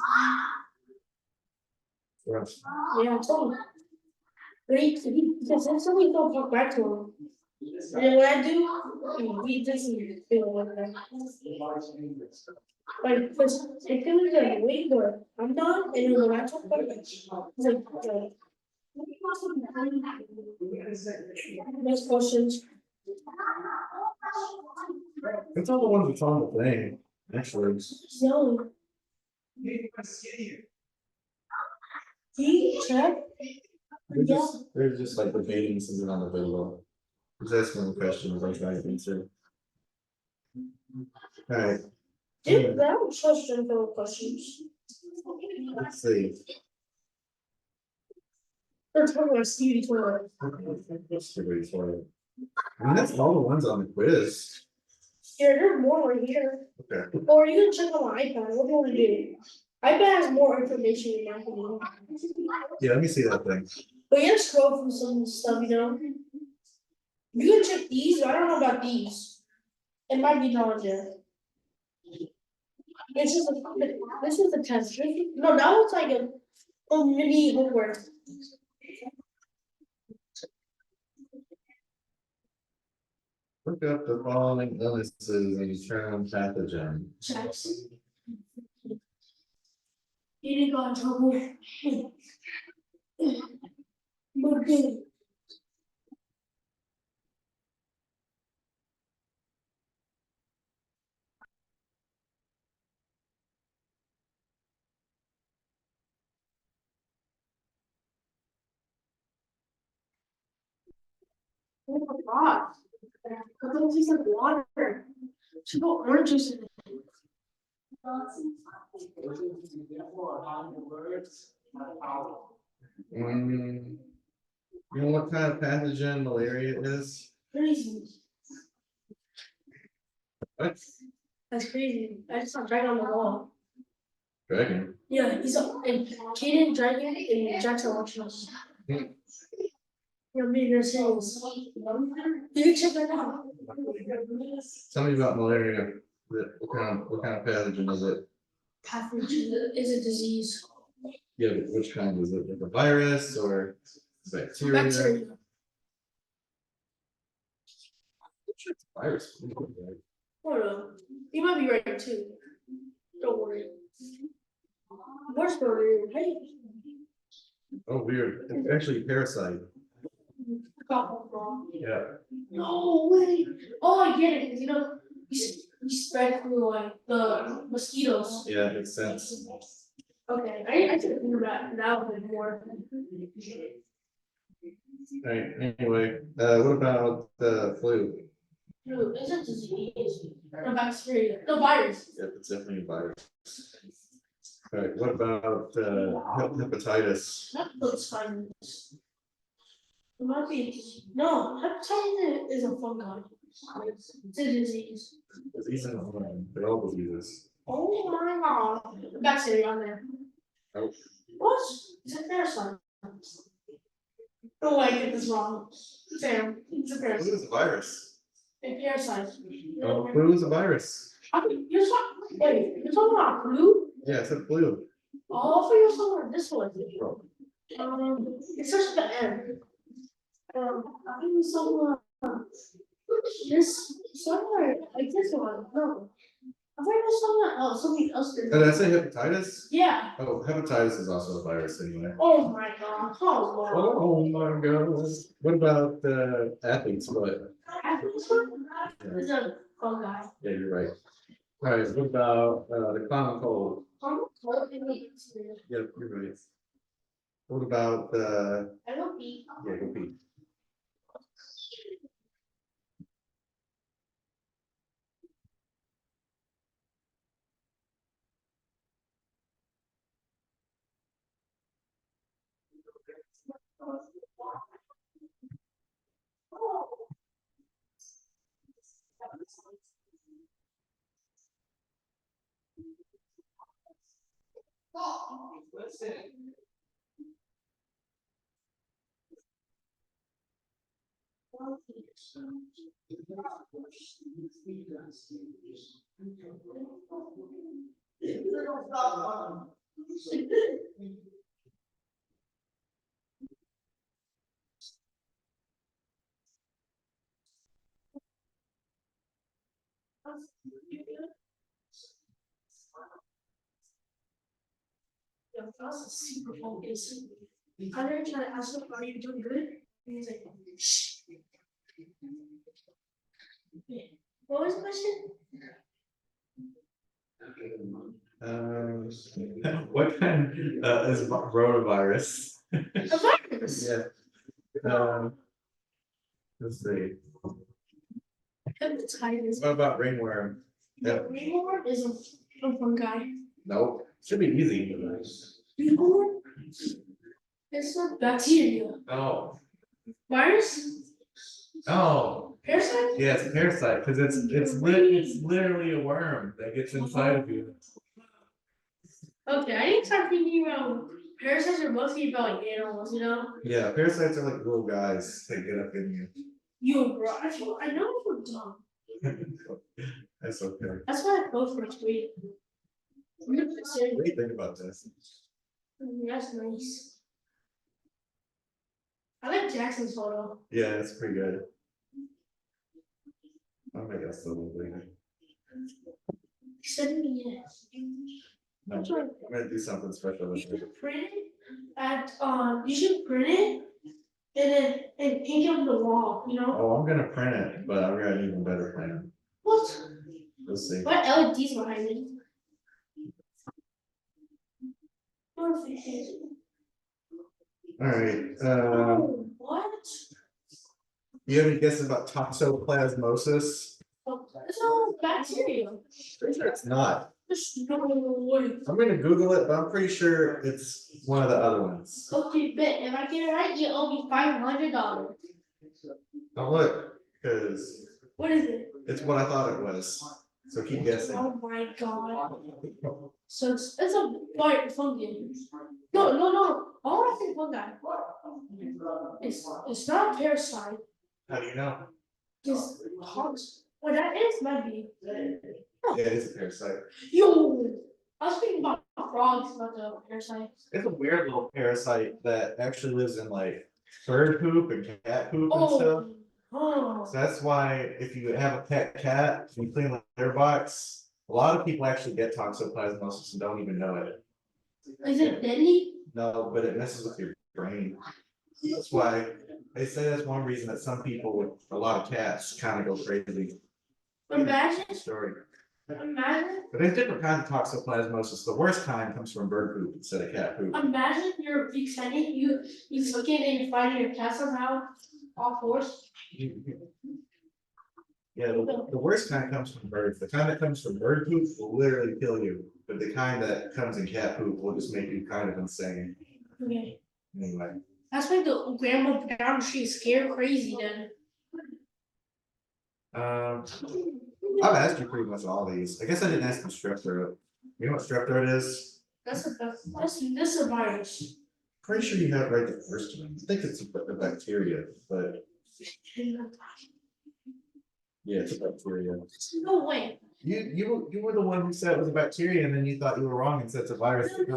Right. Yeah, I told him. But because then somebody don't talk back to him. And then when I do, he doesn't feel like that. Like, because it feels like way more. I'm done, and then when I talk about it, it's like, next questions. It's all the ones that's on the thing, actually. So, he check. They're just like debating something on the video. He's asking them questions, I try to answer. Alright, Dude, I don't trust them for questions. let's see. They're talking about Stevie Toilet. Everybody's for it. I mean, that's all the ones on the quiz. Yeah, there's more right here. Okay. Or you can check on my iPad. What do you want to do? iPad has more information in my opinion. Yeah, let me see that thing. But you gotta scroll through some stuff, you know. You can check these, but I don't know about these. It might be not there. This is the test. No, that was like a mini homework. Look up the following illnesses and term pathogen. Checks. You didn't got in trouble. But good. Oh my god. Because it tastes like water. She put orange juice in it. You know what kind of pathogen malaria is? Crazy. What? That's crazy. I just saw Dragon on the wall. Dragon. Yeah, he's and Kaden, Dragon, and Jackson watching us. You're being your sales. You can check that out. Tell me about malaria. What kind of pathogen is it? Pathogen is a disease. Yeah, but which kind is it? Like a virus or bacteria? Bacteria. Virus. Hold on. You might be right too. Don't worry. Where's the hey? Oh, weird. It's actually a parasite. Yeah. No way. Oh, I get it. You know, you spread through like the mosquitoes. Yeah, it makes sense. Okay, I should think about that one more. Alright, anyway, what about the flu? Dude, it's a disease. No bacteria. No virus. Yeah, it's definitely a virus. Alright, what about hepatitis? That looks fine. It might be. No, hepatitis is a fungi. It's a disease. Disease in the home, they're all diseases. Oh my god. Bacteria on there. Oh. What? It's a parasite. Oh, I get this wrong. Sam, it's a Flu parasite. is a virus. A parasite. Flu is a virus. You're talking. Wait, you're talking about flu? Yeah, it's a flu. Oh, I thought you were talking about this one. It starts with the M. I think somewhere, this, somewhere, like this one, no. I think there's something else did. Did I say hepatitis? Yeah, Oh, hepatitis is also a virus anyway. oh my god, oh wow. Oh my god. What about the athlete's foot? This one, is a fungi. Yeah, you're right. Alright, what about the common cold? Yeah, you're right. What about I don't eat. yeah, go pee. Yeah, Ross is super focused. I never try to ask him, are you doing good? And he's like, shh. Yeah. What was the question? What kind is rotavirus? A virus. Yeah. Let's see. Hepatitis. What about ringworm? Yep. Ringworm is a fungi. Nope. Should be easy. Ringworm? It's a bacteria. Oh. Virus? Oh. Parasite? Yeah, it's a parasite because it's literally a worm that gets inside of you. Okay, I need to start thinking about parasites are mostly about like animals, you know? Yeah, parasites are like little guys that get up in Yo, bro, I know I'm dumb. you. That's okay. That's why I go for a tweet. What do you think about this? That's nice. I like Jackson's photo. Yeah, it's pretty good. I'll make us a little bigger. Send me it. No, I'm gonna do something special. You should print it you should print it and ink it on the wall, you know? Oh, I'm gonna print it, but I've got an even better plan. What? We'll see. What LEDs behind it? Notification. Alright, Oh, what? you have any guesses about toxoplasmosis? Oh, it's all bacteria. Pretty sure it's not. There's no way. I'm gonna Google it, but I'm pretty sure it's one of the other ones. Okay, bet if I get it right, you owe me $500. Don't look, cause What is it? it's what I thought it was. So keep guessing. Oh my god. So it's a fungi. No. All I think fungi. It's not a parasite. How do you know? It's toxic. Well, that is might be. Yeah, it's a parasite. Yo, I was thinking about frogs, not the parasite. It's a weird little parasite that actually lives in like bird poop and cat poop and stuff. Oh, So that's why if you have a pet cat and you clean the litter box, a lot of people actually get toxoplasmosis and don't even know it. is it deadly? No, but it messes with your brain. That's why they say that's one reason that some people with a lot of cats kind of go crazy. Imagine, Story. imagine, But there's different kinds of toxoplasmosis. The worst kind comes from bird poop instead of cat poop. imagine you're excited, you looking and you're fighting your cat somehow, all fours. Yeah, the worst kind comes from birds. The kind that comes from bird poop will literally kill you. But the kind that comes in cat poop will just make you kind of insane. Okay, Anyway. that's why the grandma down the street is scared crazy then. I've asked you pretty much all these. I guess I didn't ask you strep throat. You know what strep throat is? That's a virus. Pretty sure you have it right the first one. I think it's a bacteria, but yeah, it's a bacteria. No way. You were the one who said it was a bacteria, and then you thought you were wrong and said it's a virus. No,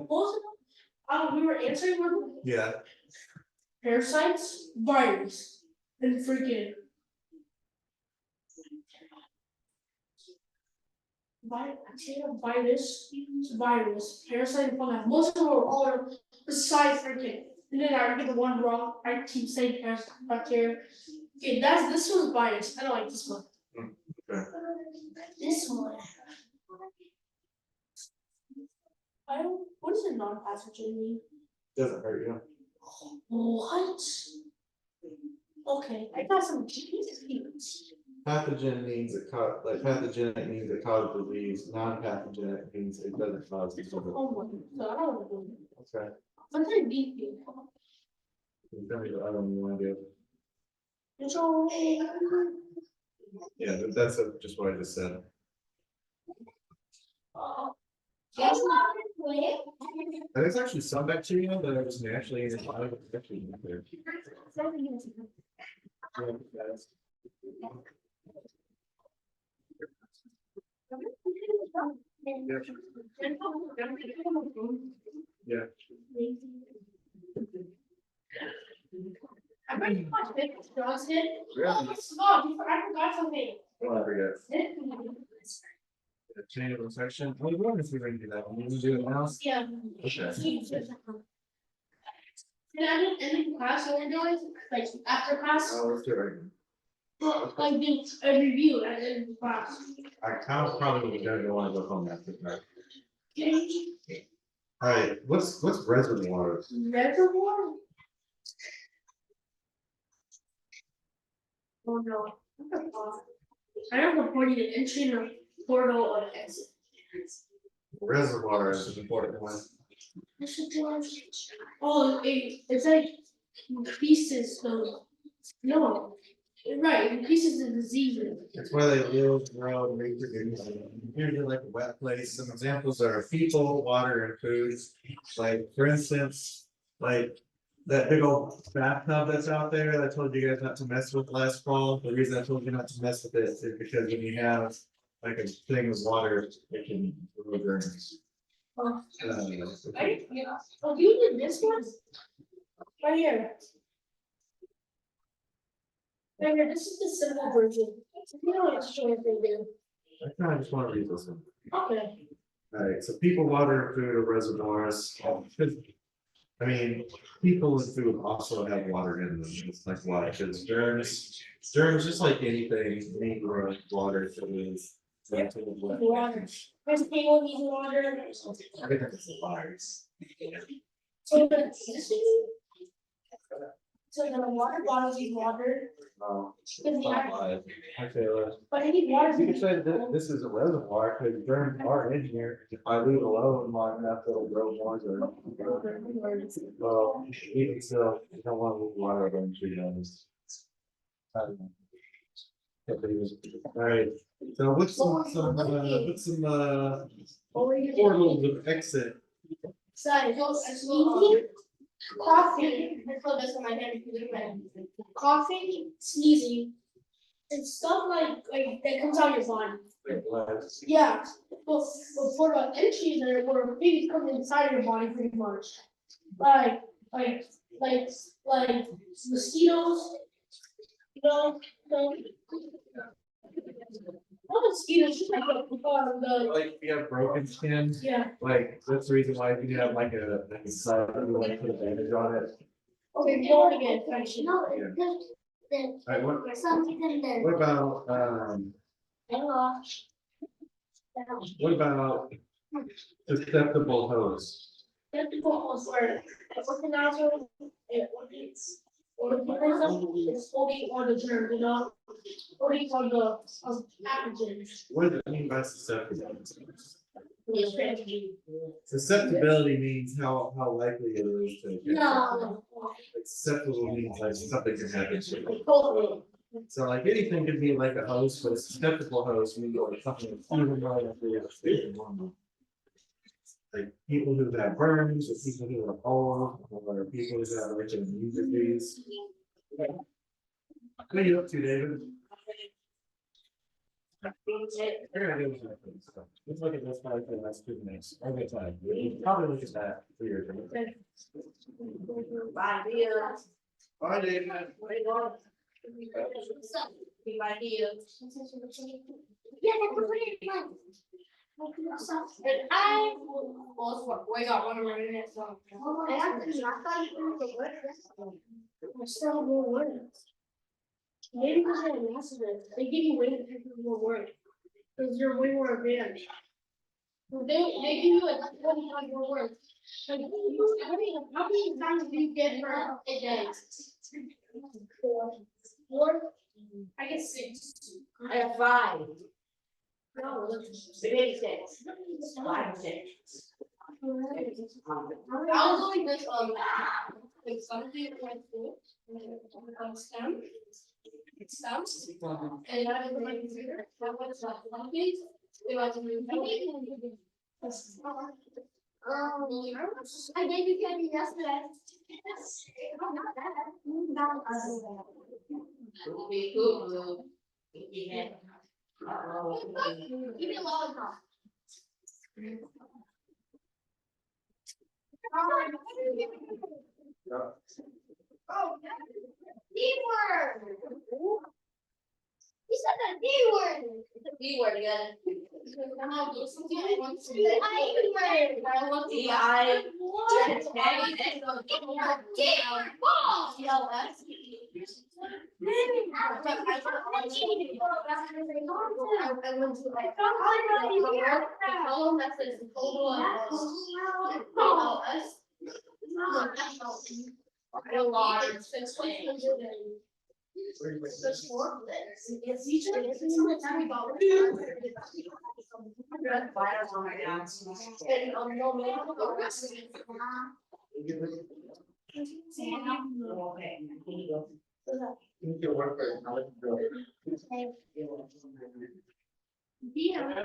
Both of them, we were answering one. yeah. parasites, virus, and freaking. Virus, parasite, and fungi. Most of them are all besides freaking. And then I get the one wrong. I keep saying parasite, bacteria. Okay, this one's virus. I don't like this one. Okay. This one. What does a non-pathogen mean? Doesn't hurt you. What? Okay, I got some cheese. Pathogen means pathogenic means it causes disease, non-pathogenic means it doesn't cause disease. Oh my, so I don't want to do it. Okay. But then deep. Tell me the other one you wanna do. So. Yeah, that's just what I just said. Yes. There's actually some bacteria that are just naturally in the body. Actually in there. Yeah. I bet you watched it, Johnson. Really? Oh, stop, I forgot something. Well, I forget. The chain of infection. Well, we're going to see if we can do that. We can do it now. Yeah. Okay. And I didn't end the class, so we're doing, like, after class, Oh, let's do it right now. like, do a review at the end of the class. I probably gonna want to go home after that. Okay. All right, what's reservoir? Reservoir? Oh no. I am reporting an entry in a portal or exit. Reservoir is an important one. Oh, it's like increases the, no, right, increases the disease. It's where they live, grow, and reproduce. Usually like a wet place. Some examples are people, water, and foods. Like, for instance, like that big old bathtub that's out there that I told you guys not to mess with last fall. The reason I told you not to mess with it is because when you have like a thing of water, it can ruin germs. Oh, Okay. oh, you did this one? Right here. Right here, this is the simple version. You know what show if they do. I kind of just want to read this one. Okay. Alright, so people, water, and food are reservoirs. I mean, people and food also have water in them. It's like water, because germs, just like anything, need water to live. Water. There's people need water. Everything is water. So the water bottles need water. Oh, Because the air- live. Okay, But I need water. you could say that this is a reservoir, because germs are in here. If I leave it alone long enough, it'll grow more germs. Well, even still, you don't want to leave water going through those. Alright, so what's some portals of exit? Sorry, sneezing, coughing, I feel this in my head. Coughing, sneezing, and stuff like that comes out of your body. Like lives? Yeah, but for the entries there were things coming inside your body pretty much. Like mosquitoes, not mosquitoes, just like the, Like if you have broken skin, yeah, like that's the reason why you have like a side, you like put a bandage on it. okay, you want to get infection. No, it's just that Alright, what something that. about what about susceptible hosts? Tentacles where organizer, or the organism is holding on the germ, holding on the pathogens. What does it mean by susceptible? Susceptibility means how likely it is to. No. Susceptible means like something can happen to you. So like anything could be like a host, but a susceptible host means like something that's even more likely to be normal. Like people who have burns, or people who have cold, or people who have like an immune disease. What are you up to, David? Let's look at this probably for the last 2 minutes. Okay, time. Probably look at that for your. Bye, David. Be my deal. Yeah, I can put it in mine. And I was what, we got one more minute, so. I have to, I thought you were the word. I still have more words. Maybe because you're an accident, they give you way to pick up more words. Because you're way more advanced. They give you like 25 more words. Like, how many times do you get her a day? Four? I get 6. I have 5. No, Maybe 6. 5 or 6. I was doing this like something like STEM. Stumps. And I was like, that was like one piece. It was I gave you candy yesterday. Be cool. Yeah. Give me a lollipop. Oh, D-word. You said the D-word. B word again. D-I.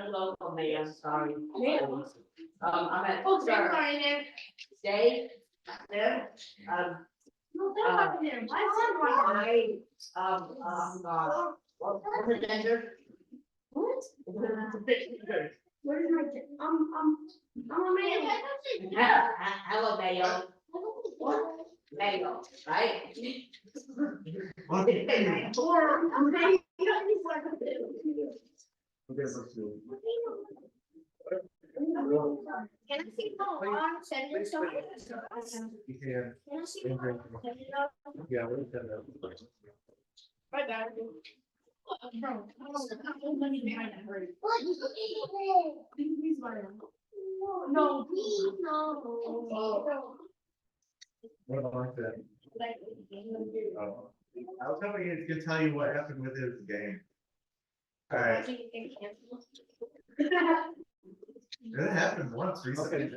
Local man, sorry. I'm at. Dave, there, presenter. Where is my, I'm a man. Hello, Mayo. Mayo, right? Can I see the long sentence? You can. Can I see the Yeah, we'll send that. Bye, Dad. No. What about that? Oh. I was hoping it could tell you what happened with his game. Alright, it happened once recently.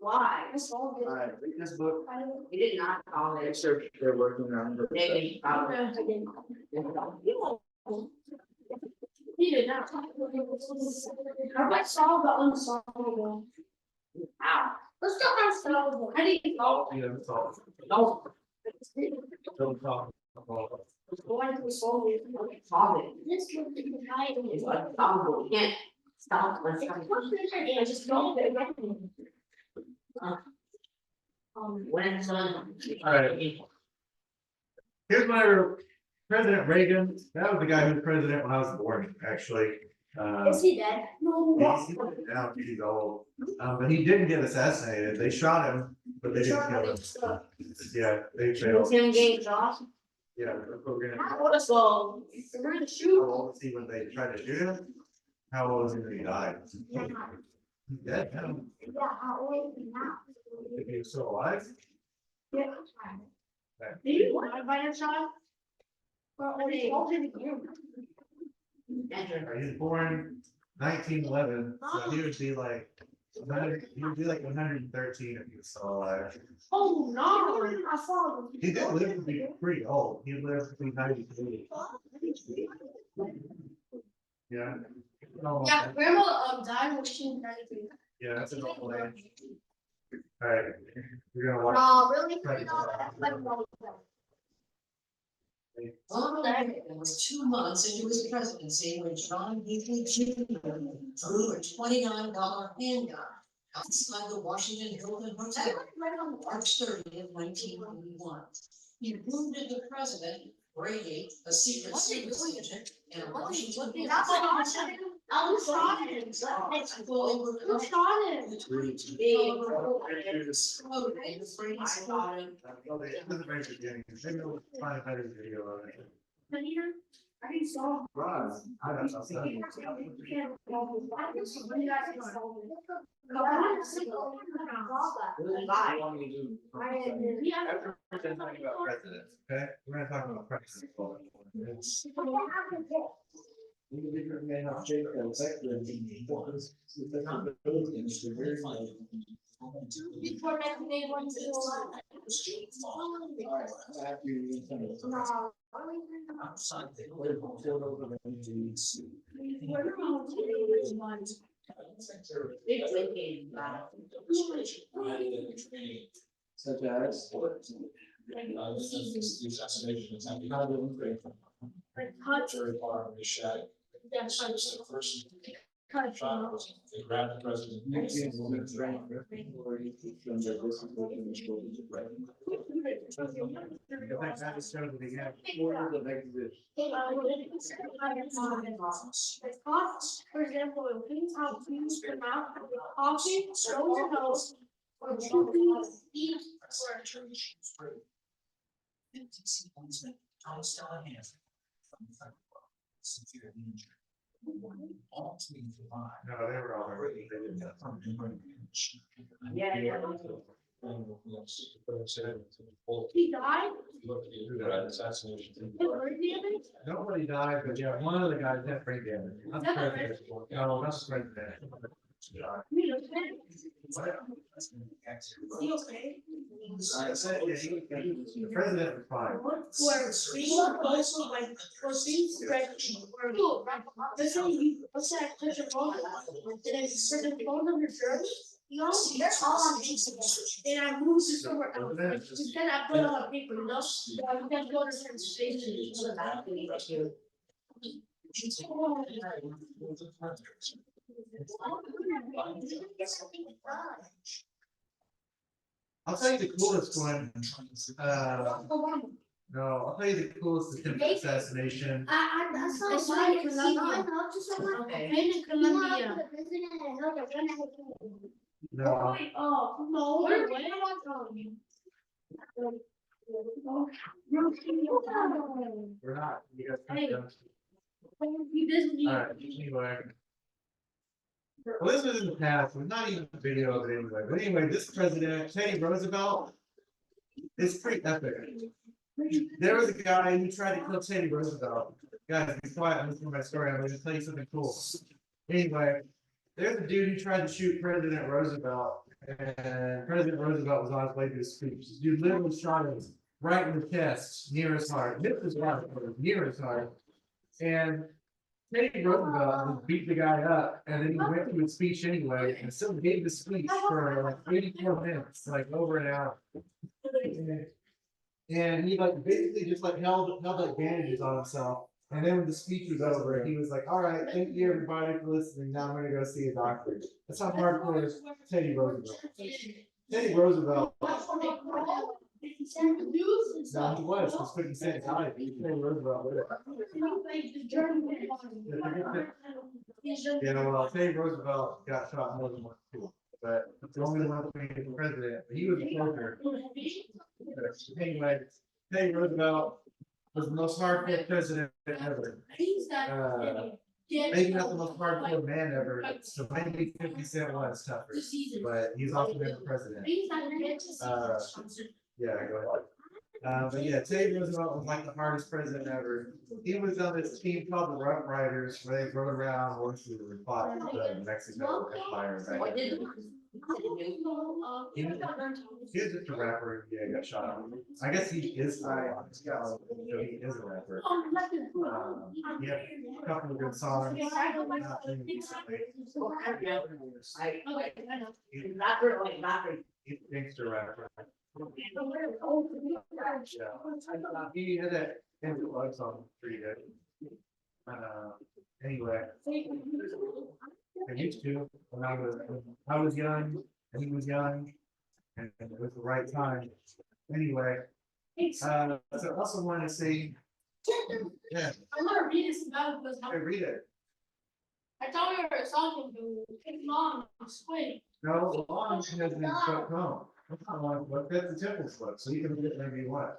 Why? Alright, read this book. He did not call it. Sure, they're working on it. Maybe, probably. He did not. I solved the unsolvable. Ow. Let's go unsolvable. How do you solve? Yeah, that's all. No, Don't talk about it. going to solve it, solve it. This would be the It's unsolvable, you can't stop what's It's a coming. question, I just don't. When it's done. Alright. Here's my President Reagan. That was the guy who was president when I was born, actually. Is he dead? No. Now he's old. But he didn't get assassinated. They shot him, but they didn't kill him. Yeah, they failed. Tim Gaines off. Yeah, we're gonna. Let's go. We're gonna shoot. How old was he when they tried to shoot him? How old was he when he died? He's dead now. Yeah, how old is he now? If he was still alive? Do you want by your child? Or Enter. He was born 1911, so he would be like. He would be like 113 if he was still alive. Oh, no. I saw them. He did live to be pretty old. He lived to be 93. Yeah. Yeah, grandma died when she was 93. Yeah, that's an old age. Alright, we're gonna watch. Oh, really? Right. Ronald Reagan was 2 months into his presidency when John Hinckley Jr. drew a $29 handgun outside the Washington Hilton Hotel, March 30th, 1991. He wounded the president, Brady, a secret service agent, and a Washington. Who shot him? Who shot him? Well, this is the very beginning. Maybe we'll find a better video of it. I saw. Right. I don't know. After we're talking about presidents, okay? We're gonna talk about presidents. It's- You may not shake that sector. Before 1981. Such as. Very far from the shack. The first shot was, they grabbed the president. That just shows the beginning. For example, if we have things come out, coffee, stones and nose, or eat. No, they were already. They didn't have something. He died. Look at the assassination. Nobody died, but yeah, one of the guys had brain damage. Not the president. No, not the president. He okay? I said, yeah, the president was fine. Where being also like for being spread or let's say you let's say I touch your phone and I put the phone on your shirt, you know, they're all on Instagram. And I move to somewhere else. Like, then I put it on paper, you know, you can go to certain stations. I'll tell you the coolest one. No, I'll tell you the coolest attempt at assassination. I saw It's mine. like He Colombia. went up to someone. Okay. In He went up Colombia. to the president and held a gun at his No, Oh, no, where am I going? we're not. You guys. Hey. All You Disney. right, anyway. Well, this was in the past, it's not even a video of it anyway, but anyway, this president, Teddy Roosevelt, is pretty epic. There was a guy who tried to kill Teddy Roosevelt. Guys, be quiet, I'm listening to my story, I'm gonna tell you something cool. Anyway, there's a dude who tried to shoot President Roosevelt, and President Roosevelt was on his way to his speech. This dude literally shot him right in the chest, near his heart, missed his heart, but near his heart. And Teddy Roosevelt just beat the guy up, and then he went to his speech anyway, and still gave the speech for like 84 minutes, like over an hour. And he like basically just like held like bandages on himself. And then when the speech was over, he was like, "All right, thank you everybody for listening. Now I'm gonna go see a doctor." That's how hardcore is Teddy Roosevelt. Teddy Roosevelt. No, he was. He's 50 Cent died. Teddy Roosevelt did it. Yeah, well, Teddy Roosevelt got shot more than once too, but the only one who became the president. He was a soldier. Anyway, Teddy Roosevelt was the most hardcore president ever. Maybe not the most hardcore man ever, so maybe 50 Cent was tougher, but he's also been the president. Yeah, go ahead. But yeah, Teddy Roosevelt was like the hardest president ever. He was on this team called the Rough Riders, where they rode around horses and fought the Mexican Empire back then. He was just a rapper. Yeah, he got shot. I guess he is. He is a rapper. He had a couple of good songs. He's a gangster rapper. Yeah. He had that influence on pretty good. Anyway. I used to. when I was young, and he was young, and it was the right time. Anyway, so I also want to say, yeah, I'm gonna read this about because I read it. I thought we were talking to Big Mom, Squid. No, long has been put home. That's not long, but that's the temple book, so you can read it whenever you want.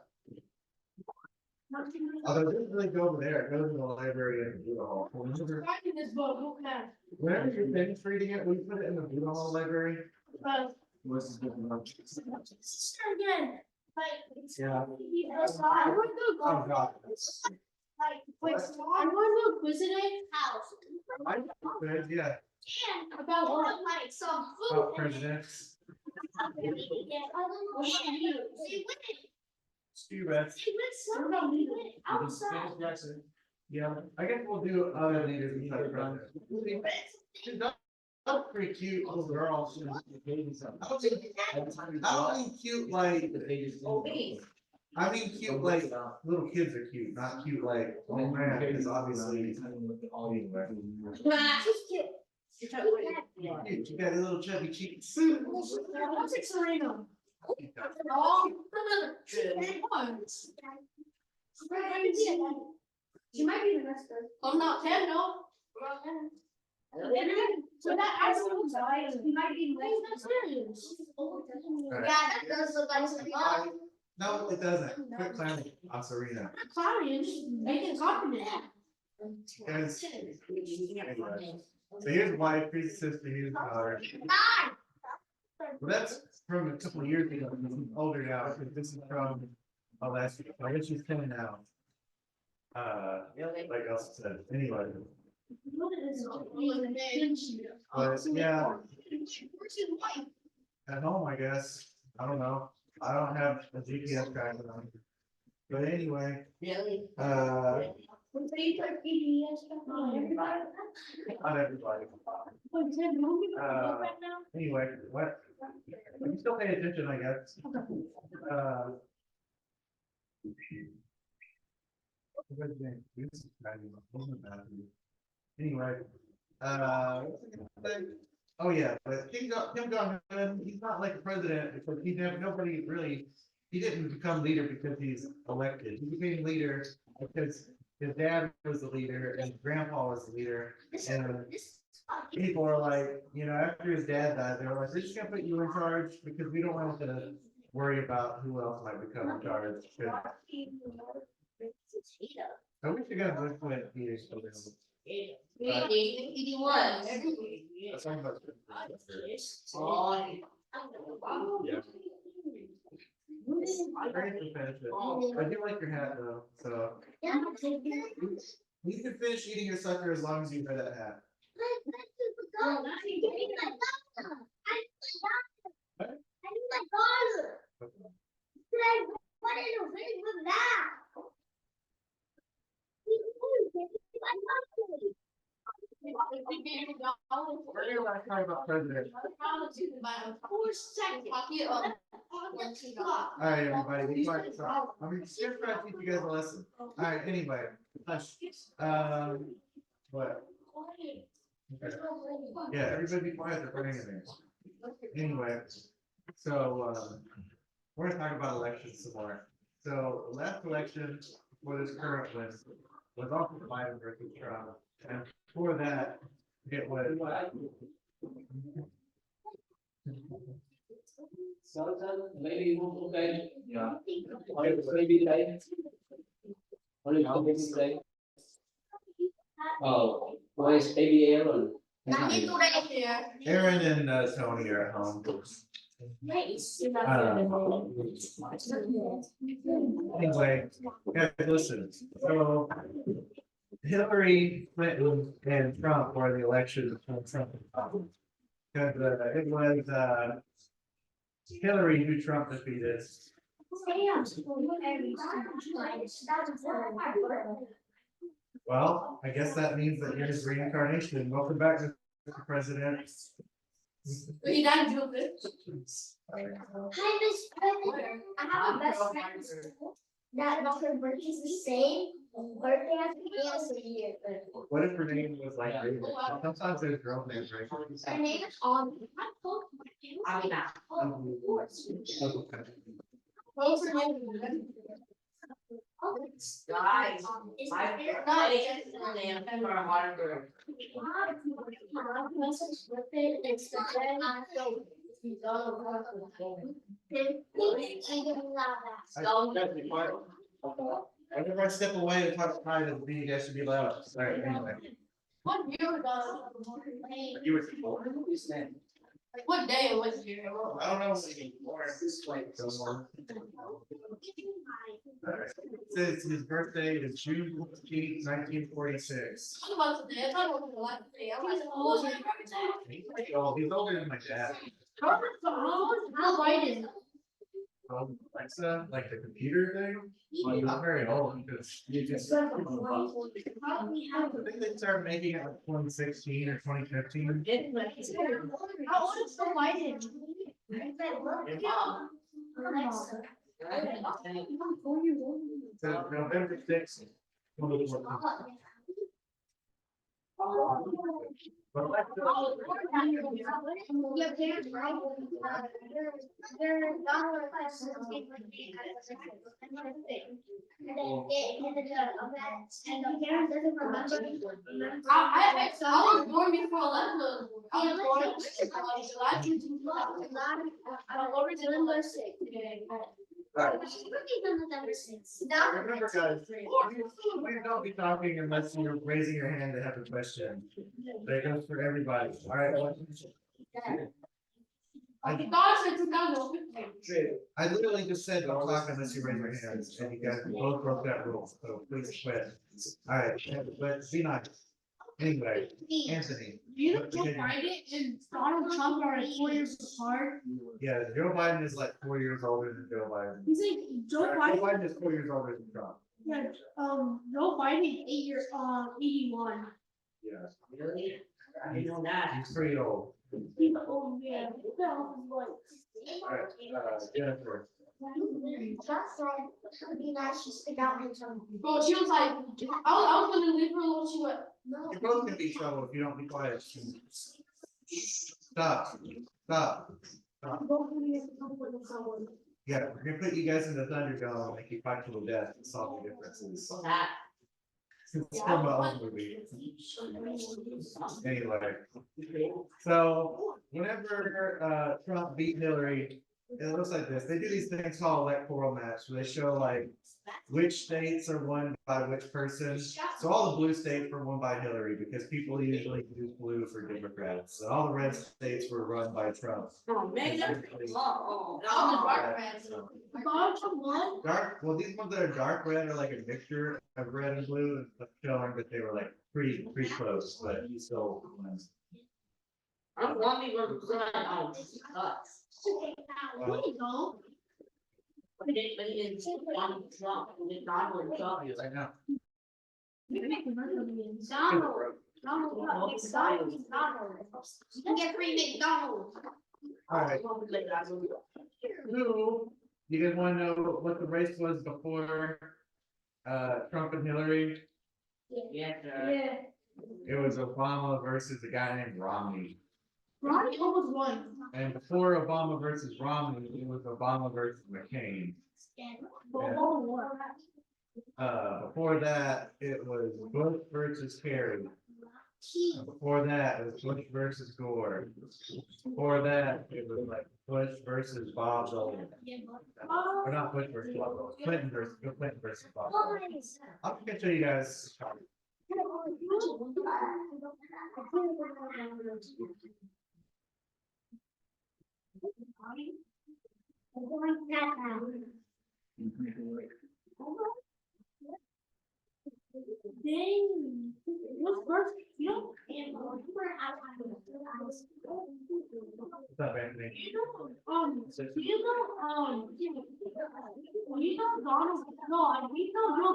Although it doesn't really go over there, it goes in the library and the Buddha Hall. Writing this book, okay. Whenever you're finished reading it, we put it in the Buddha Hall library. What's the difference? Start again. Like, Yeah. I want to go. Oh, God. Like, wait, I want to go quiz today. Yeah, About what? Like some about presidents. Stu Rex. Yeah, I guess we'll do other leaders besides presidents. She's not pretty cute little girl. I don't mean cute like, I mean cute like little kids are cute, not cute like, oh man, because obviously. Cute, you got little chubby cheeks. What's it, Serena? Oh, She might be the best person. I'm not 10, no. So that actually looks like he might be the serious. Alright. Yeah, that does look like something. No, it doesn't. Quit clowning on Serena. Sorry, it's just making compliment. Guys, anyway. So here's wife, here's sister, here's daughter. Well, that's from a couple of years ago. She's older now, because this is from last year. I guess she's 10 now. Like Elsa said. Anyway, but yeah, at home, I guess. I don't know. I don't have a GPS tracker on. But anyway, Really? not everybody. Anyway, what? You still pay attention, I guess. What's his name? This is Matthew. Anyway, oh yeah, but Kim Jong-un, he's not like a president because he never, nobody really, he didn't become leader because he's elected. He became leader because his dad was the leader and his grandpa was the leader. And people are like, you know, after his dad died, they were like, we're just gonna put you in charge because we don't want to worry about who else might become in charge. I wish you guys would put Peter still available. 81. That's talking about- Yeah. Ready to finish it. I do like your hat though, so you can finish eating your sucker as long as you wear that hat. What in the ring with that? We're gonna talk about president. Alright, everybody, be quiet. So, I'm just gonna try to teach you guys a lesson. Alright, anyway, hush. What? Okay. Yeah, everybody be quiet, they're putting it in. Anyway, so, we're gonna talk about elections some more. So, the last election for this current one was also Biden versus Trump. And before that, it was. Maybe okay. Yeah. Maybe today. Only maybe today. Oh, where's baby Aaron? Aaron and Tony are at home. Anyway, guys, listen, so Hillary Clinton and Trump were the election between Trump and Trump. Because it was Hillary who Trump defeated. Well, I guess that means that you're his reincarnation. Welcome back, Mr. President. We done do this. Hi, Miss President. I have a best friend in school that her birthday is the same birthday as me as a year. What if her name was like, Raven? Sometimes there's girl names, right? Her name is on. I mean, now. Guys, my favorite name for a water bird. Whenever I step away to talk to Ty, you guys should be loud. Alright, anyway. What year was You were born? like what day or what year? I don't know. Says his birthday is June 14th, 1946. What about today? I thought it was the last day. I was like, oh, it's my birthday. He's pretty old. He's older than my dad. How white is it? Alexa, like the computer thing, well, not very old because you just. I think they started making it like 2016 or 2015. How old is the white is? So November 6th. 2014. But like the- Your parents, right? Their daughter has a birthday and then it ended up and the parents doesn't remember. I was born before 11. I was born in July. November 6th. Alright, November 6th. remember guys, please don't be talking unless you're raising your hand to have a question. That goes for everybody. Alright, I thought it said 2015. I literally just said don't talk unless you raise your hand, and you guys both broke that rule, so please quit. Alright, but be nice. Anyway, Anthony. You know Joe Biden and Donald Trump are like 4 years apart. Yeah, Joe Biden is like 4 years older than Joe Biden. He's like Joe Joe Biden. Biden is 4 years older than Trump. Yeah, Joe Biden is 81. Yeah, Really? You know that. he's pretty old. He's old man. What the hell is like? Alright, Jennifer. That's right. It would be nice just to go in some. Bro, she was like, I was gonna leave her alone. She went, No. You're both gonna be in trouble if you don't be quiet. Stop, stop. I'm going to get someone with someone. Yeah, we're gonna put you guys in the Thunderdome and make you fight to the death and solve the differences. That. It's from my own movie. Anyway, so whenever Trump beat Hillary, it looks like this. They do these things called electoral maps where they show like which states are won by which person. So all the blue states were won by Hillary because people usually use blue for Democrats. And all the red states were run by Trump. Oh, man, that's. Oh, Donald Trump won. Dark, well, these ones that are dark red are like a mixture of red and blue, and showing that they were like pretty close, but he still wins. I'm wondering what the sucks. There you go. But it is Donald Trump, and it's Donald Trump. I know. Donald. You can get free McDonald's. All right, who, you guys wanna know what the race was before, Trump and Hillary? Yeah, sir. Yeah. It was Obama versus a guy named Romney. Ronnie almost won. And before Obama versus Romney, it was Obama versus McCain. Obama won. Before that, it was Bush versus Kerry. And before that, it was Bush versus Gore. Before that, it was like Bush versus Bob Dole. Or not Bush versus Bob Dole, Clinton versus Bob Dole. I'm gonna show you guys. Dang. What's first? You know, What's up, Anthony? Joe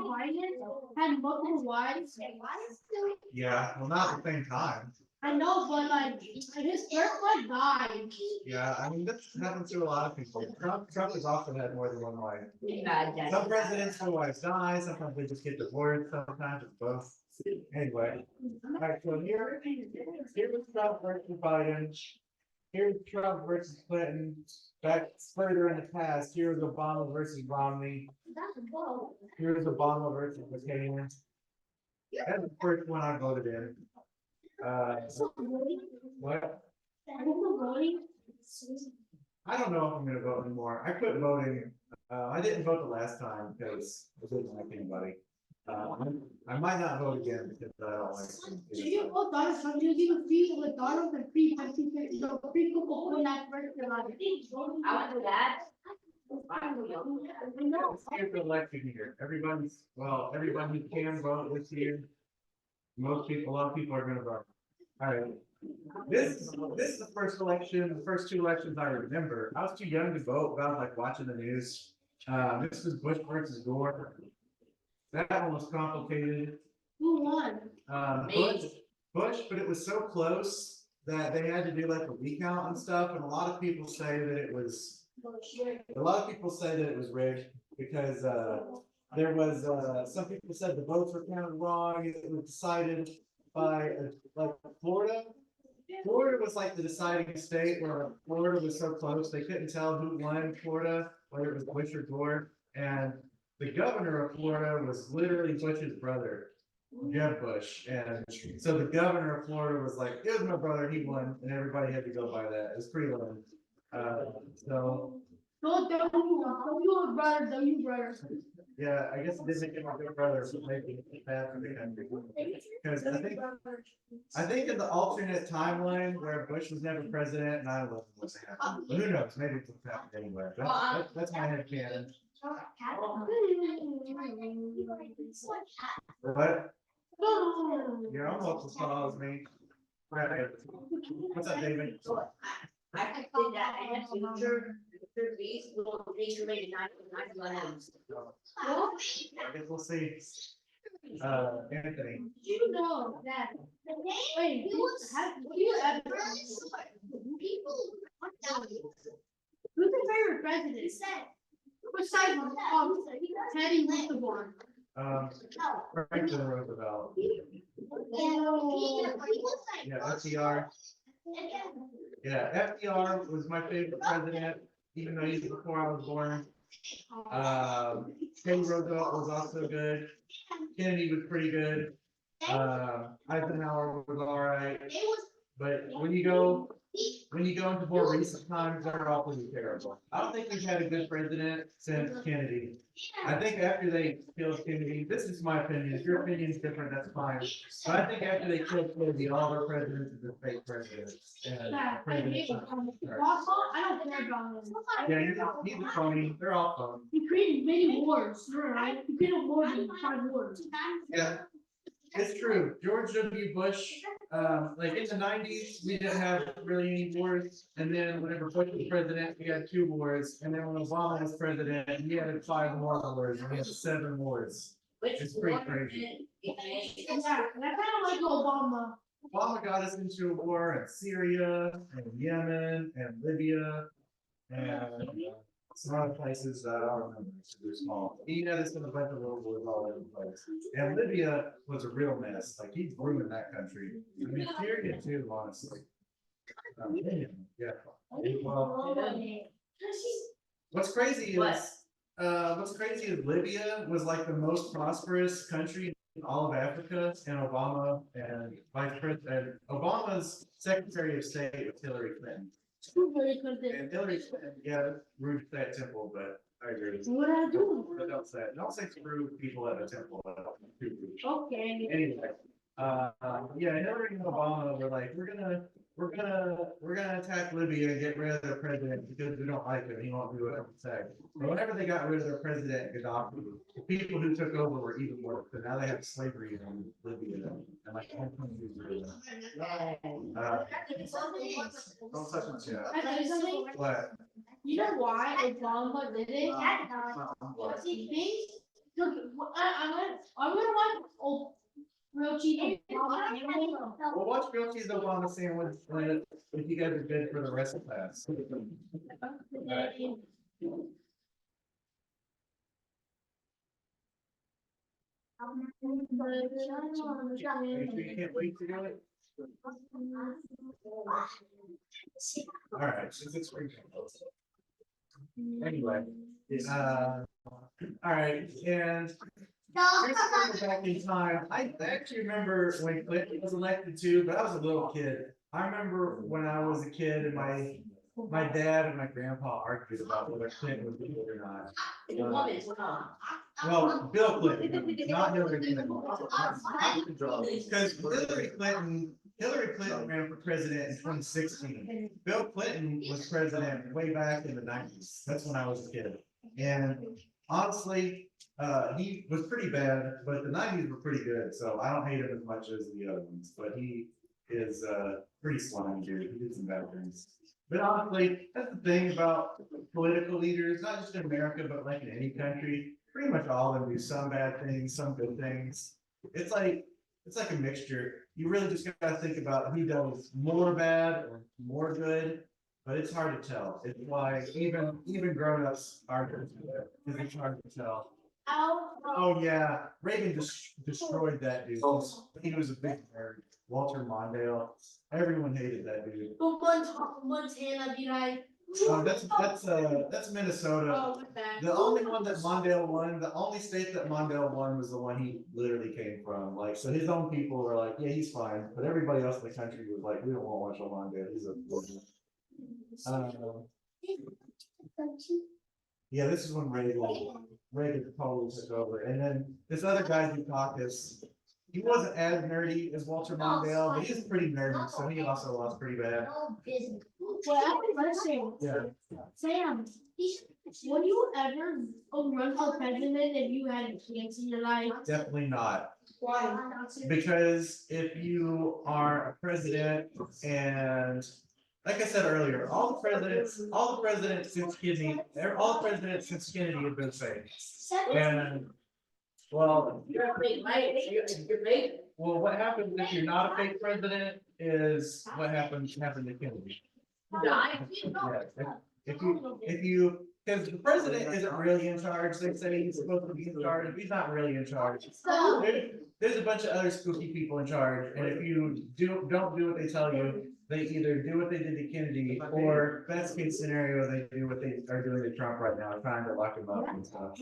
Biden had multiple wives. Yeah, well, not at the same time. I know, but like his first wife died. Yeah, I mean, this happens to a lot of people. Trump has often had more than one wife. Yeah, Some presidents, their wives die, sometimes they just get divorced, sometimes it's both. Anyway, alright, so here was Trump versus Biden. Here's Trump versus Clinton. Back further in the past, here's Obama versus Romney. Here's Obama versus McCain. That's the first one I voted in. What? I don't know if I'm gonna vote anymore. I quit voting. I didn't vote the last time because I didn't like anybody. I might not vote again because I don't like. So you vote Donald Trump, you give a free with Donald and free Pepsi, no free Coca-Cola first. I would do that. Here's the election year. Everybody who can vote this year. A lot of people are gonna vote. All right. This is the first election, the first two elections I remember. I was too young to vote, but I was like watching the news. This was Bush versus Gore. That one was complicated. Who won? Bush, but it was so close that they had to do like a recount and stuff, and a lot of people say that it was rigged because there was some people said the votes were counted wrong. It was decided by like Florida. Florida was like the deciding state where Florida was so close they couldn't tell who won in Florida, whether it was Bush or Gore. And the governor of Florida was literally Bush's brother, Jeb Bush. And so the governor of Florida was like, it was my brother, he won, and everybody had to go by that. It was pretty lame. So Don't you brother, don't you brother. yeah, I guess it didn't get my good brother, so maybe it's bad for the country. Because I think in the alternate timeline where Bush was never president, 9/11 was happening. But who knows? Maybe it was happening anyway. That's my head canon. What? You're almost as tall as me. What's up, David? I could say that I have future beast will be related 9/11. I guess we'll see. Anthony. You know that. Wait, who's your favorite president? Besides Teddy Roosevelt. Franklin Roosevelt. Yeah, FDR. Yeah, FDR was my favorite president, even though he's before I was born. Teddy Roosevelt was also good. Kennedy was pretty good. Eisenhower was all right. But when you go into more recent times, they're all pretty terrible. I don't think we've had a good president since Kennedy. I think after they killed Kennedy, this is my opinion. If your opinion is different, that's fine. But I think after they killed Kennedy, all our presidents are just fake presidents. And I presidents don't care about him. yeah, he's a phony. They're all phony. He created many wars, right? He created more than 5 wars. Yeah, it's true. George W. Bush, like in the 90s, we didn't have really any wars. And then whenever Bush was president, we had 2 wars. And then when Obama was president, he had 5 more wars. And we had 7 wars. Which It's pretty crazy. Yeah, and I kind of like Obama. Obama got us into a war in Syria and Yemen and Libya and some other places that I don't remember, so they're small. He had us in a bunch of little wars all over the place. And Libya was a real mess. Like he ruined that country. I mean, Syria too, honestly. Yeah. Well, what's crazy is Libya was like the most prosperous country in all of Africa, and Obama's Secretary of State was Hillary Clinton. And Hillary Clinton, yeah, rude that temple, but I agree. What I do? But don't say screw people at a temple. Too rude. Okay. Anyway, yeah, Hillary and Obama were like, we're gonna attack Libya and get rid of their president because we don't like him. He won't do what we say. But whenever they got rid of their president, Gaddafi, the people who took over were even worse. So now they have slavery in Libya and like all countries are doing that. Don't touch my chat. Can I tell you something? What? You know why Obama did it? What? Look, I'm gonna watch real cheap. Well, watch Grilled Cheese Obama sandwich if you guys are good for the rest of class. You can't wait to do it? All right, since it's spring. Anyway, all right, and here's something back in time. I actually remember when Clinton was elected too, but I was a little kid. I remember when I was a kid and my dad and my grandpa argued about whether Clinton would be good or not. Well, Bill Clinton, not Hillary Clinton. Because Hillary Clinton ran for president in 2016. Bill Clinton was president way back in the 90s. That's when I was a kid. And honestly, he was pretty bad, but the 90s were pretty good. So I don't hate him as much as the other ones, but he is pretty slimy dude. He did some bad things. But honestly, that's the thing about political leaders, not just in America, but like in any country. Pretty much all of them do some bad things, some good things. It's like a mixture. You really just gotta think about who does more bad or more good, but it's hard to tell. It's why even grown-ups are good, because it's hard to tell. Oh yeah, Reagan just destroyed that dude. He was a big nerd. Walter Mondale. Everyone hated that dude. Montana be like. That's Minnesota. The only one that Mondale won, the only state that Mondale won was the one he literally came from. Like, so his own people were like, yeah, he's fine. But everybody else in the country was like, we don't want Marshall Mondale. He's a yeah, this is when Reagan totally took over. And then this other guy, Dukakis, he wasn't as nerdy as Walter Mondale, but he's pretty nerdy, so he also lost pretty bad. Well, I have a question. Yeah. Sam, would you ever run for president if you had a chance in your life? Definitely not. Why? Because if you are a president and like I said earlier, all the presidents since Kennedy have been fake. And well, well, what happens if you're not a fake president is what happened to Kennedy. Yeah, if you, because the president isn't really in charge, they say he's supposed to be in charge, he's not really in charge. There's a bunch of other spooky people in charge, and if you don't do what they tell you, they either do what they did to Kennedy, or best case scenario, they do what they are doing to Trump right now, trying to lock him up and stuff.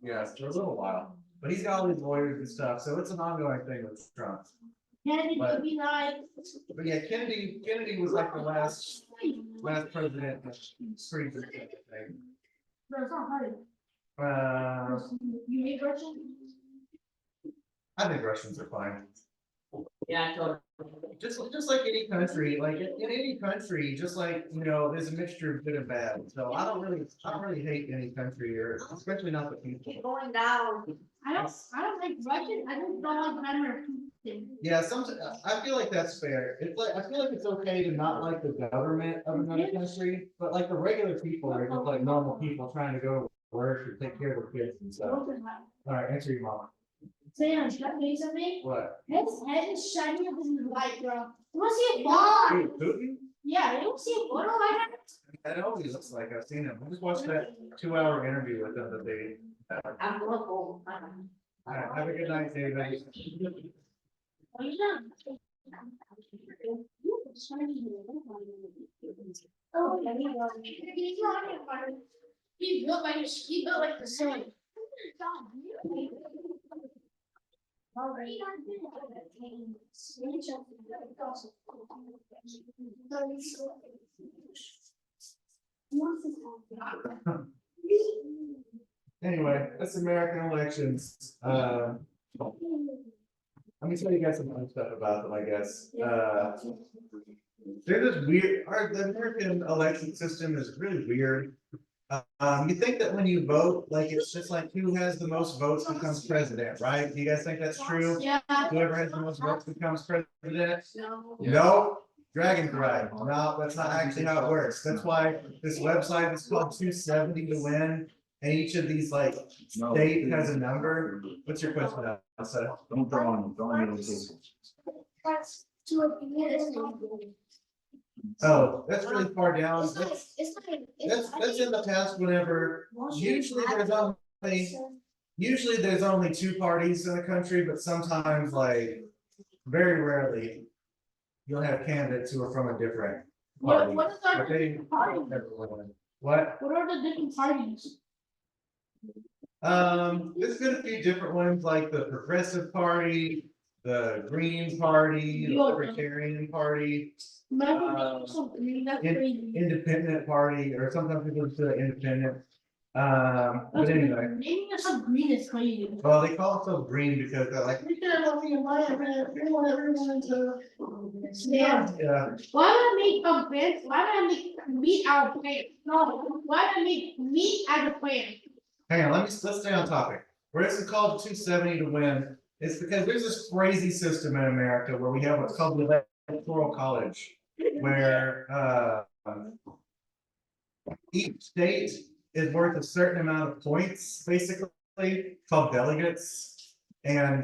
Yeah, for a little while, but he's got all these lawyers and stuff, so it's an ongoing thing with Trump. Kennedy would be like. But yeah, Kennedy was like the last president that's pretty good at that thing. No, it's not hard. You hate Russian? I think Russians are fine. Yeah, totally. Just like any country, like in any country, just like, you know, there's a mixture of good and bad. So I don't really hate any country, or especially not the people. Going down. I don't like Russian, I just don't like Vladimir Putin. Yeah, I feel like that's fair. It's like, I feel like it's okay to not like the government of another country, but like the regular people are just like normal people trying to go to work or take care of their kids and stuff. All right, answer your mom. Sam, should I tell you something? What? His head is shinier than his white, bro. You wanna see a photo? Putin? Yeah, you don't see a photo like that? That always looks like I've seen him. I just watched that 2-hour interview with him that they. I'm going home. All right, have a good night, David. Oh, you done? Oh, yeah, he built like the sun. Anyway, that's American elections. Let me tell you guys some fun stuff about them, I guess. They're just weird. The American election system is really weird. You think that when you vote, like it's just like who has the most votes becomes president, right? Do you guys think that's true? Yeah. Whoever has the most votes becomes president? No. No, Dragon's right. No, that's not actually how it works. That's why this website is called 270 to win. And each of these like state has a number. What's your question, Elsa? Don't draw on, Oh, that's really far down. That's It's like. in the past whenever, usually there's only, usually there's only two parties in the country, but sometimes like, very rarely. You'll have candidates who are from a different party. What is but our they- different parties? What? What are the different parties? There's been a few different ones, like the Progressive Party, the Green Party, the Yeah. Libertarian Party, Remember something, that's in- crazy. Independent Party, or sometimes people just do it independent. But That's anyway, crazy. Naming yourself green is crazy. well, they call themselves green because they're like, We could have only one everyone to. Yeah. yeah, Why would I make a plant? Why would I make meat out of plant? No, why would I make meat out of plant? hang on, let's stay on topic. Where it's called 270 to win, it's because there's this crazy system in America where we have what's called the electoral college. Where each state is worth a certain amount of points, basically, called delegates. And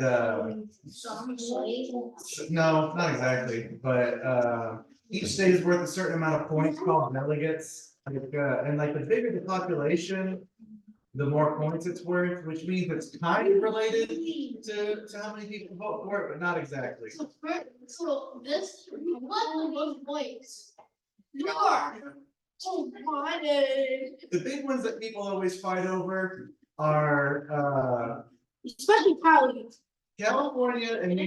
no, not exactly, but each state is worth a certain amount of points called delegates. And like the bigger the population, the more points it's worth, which means it's kind of related to how many people vote for it, but not exactly. So this, what are those points? Sure. Oh, my day. The big ones that people always fight over are Especially Cali. California and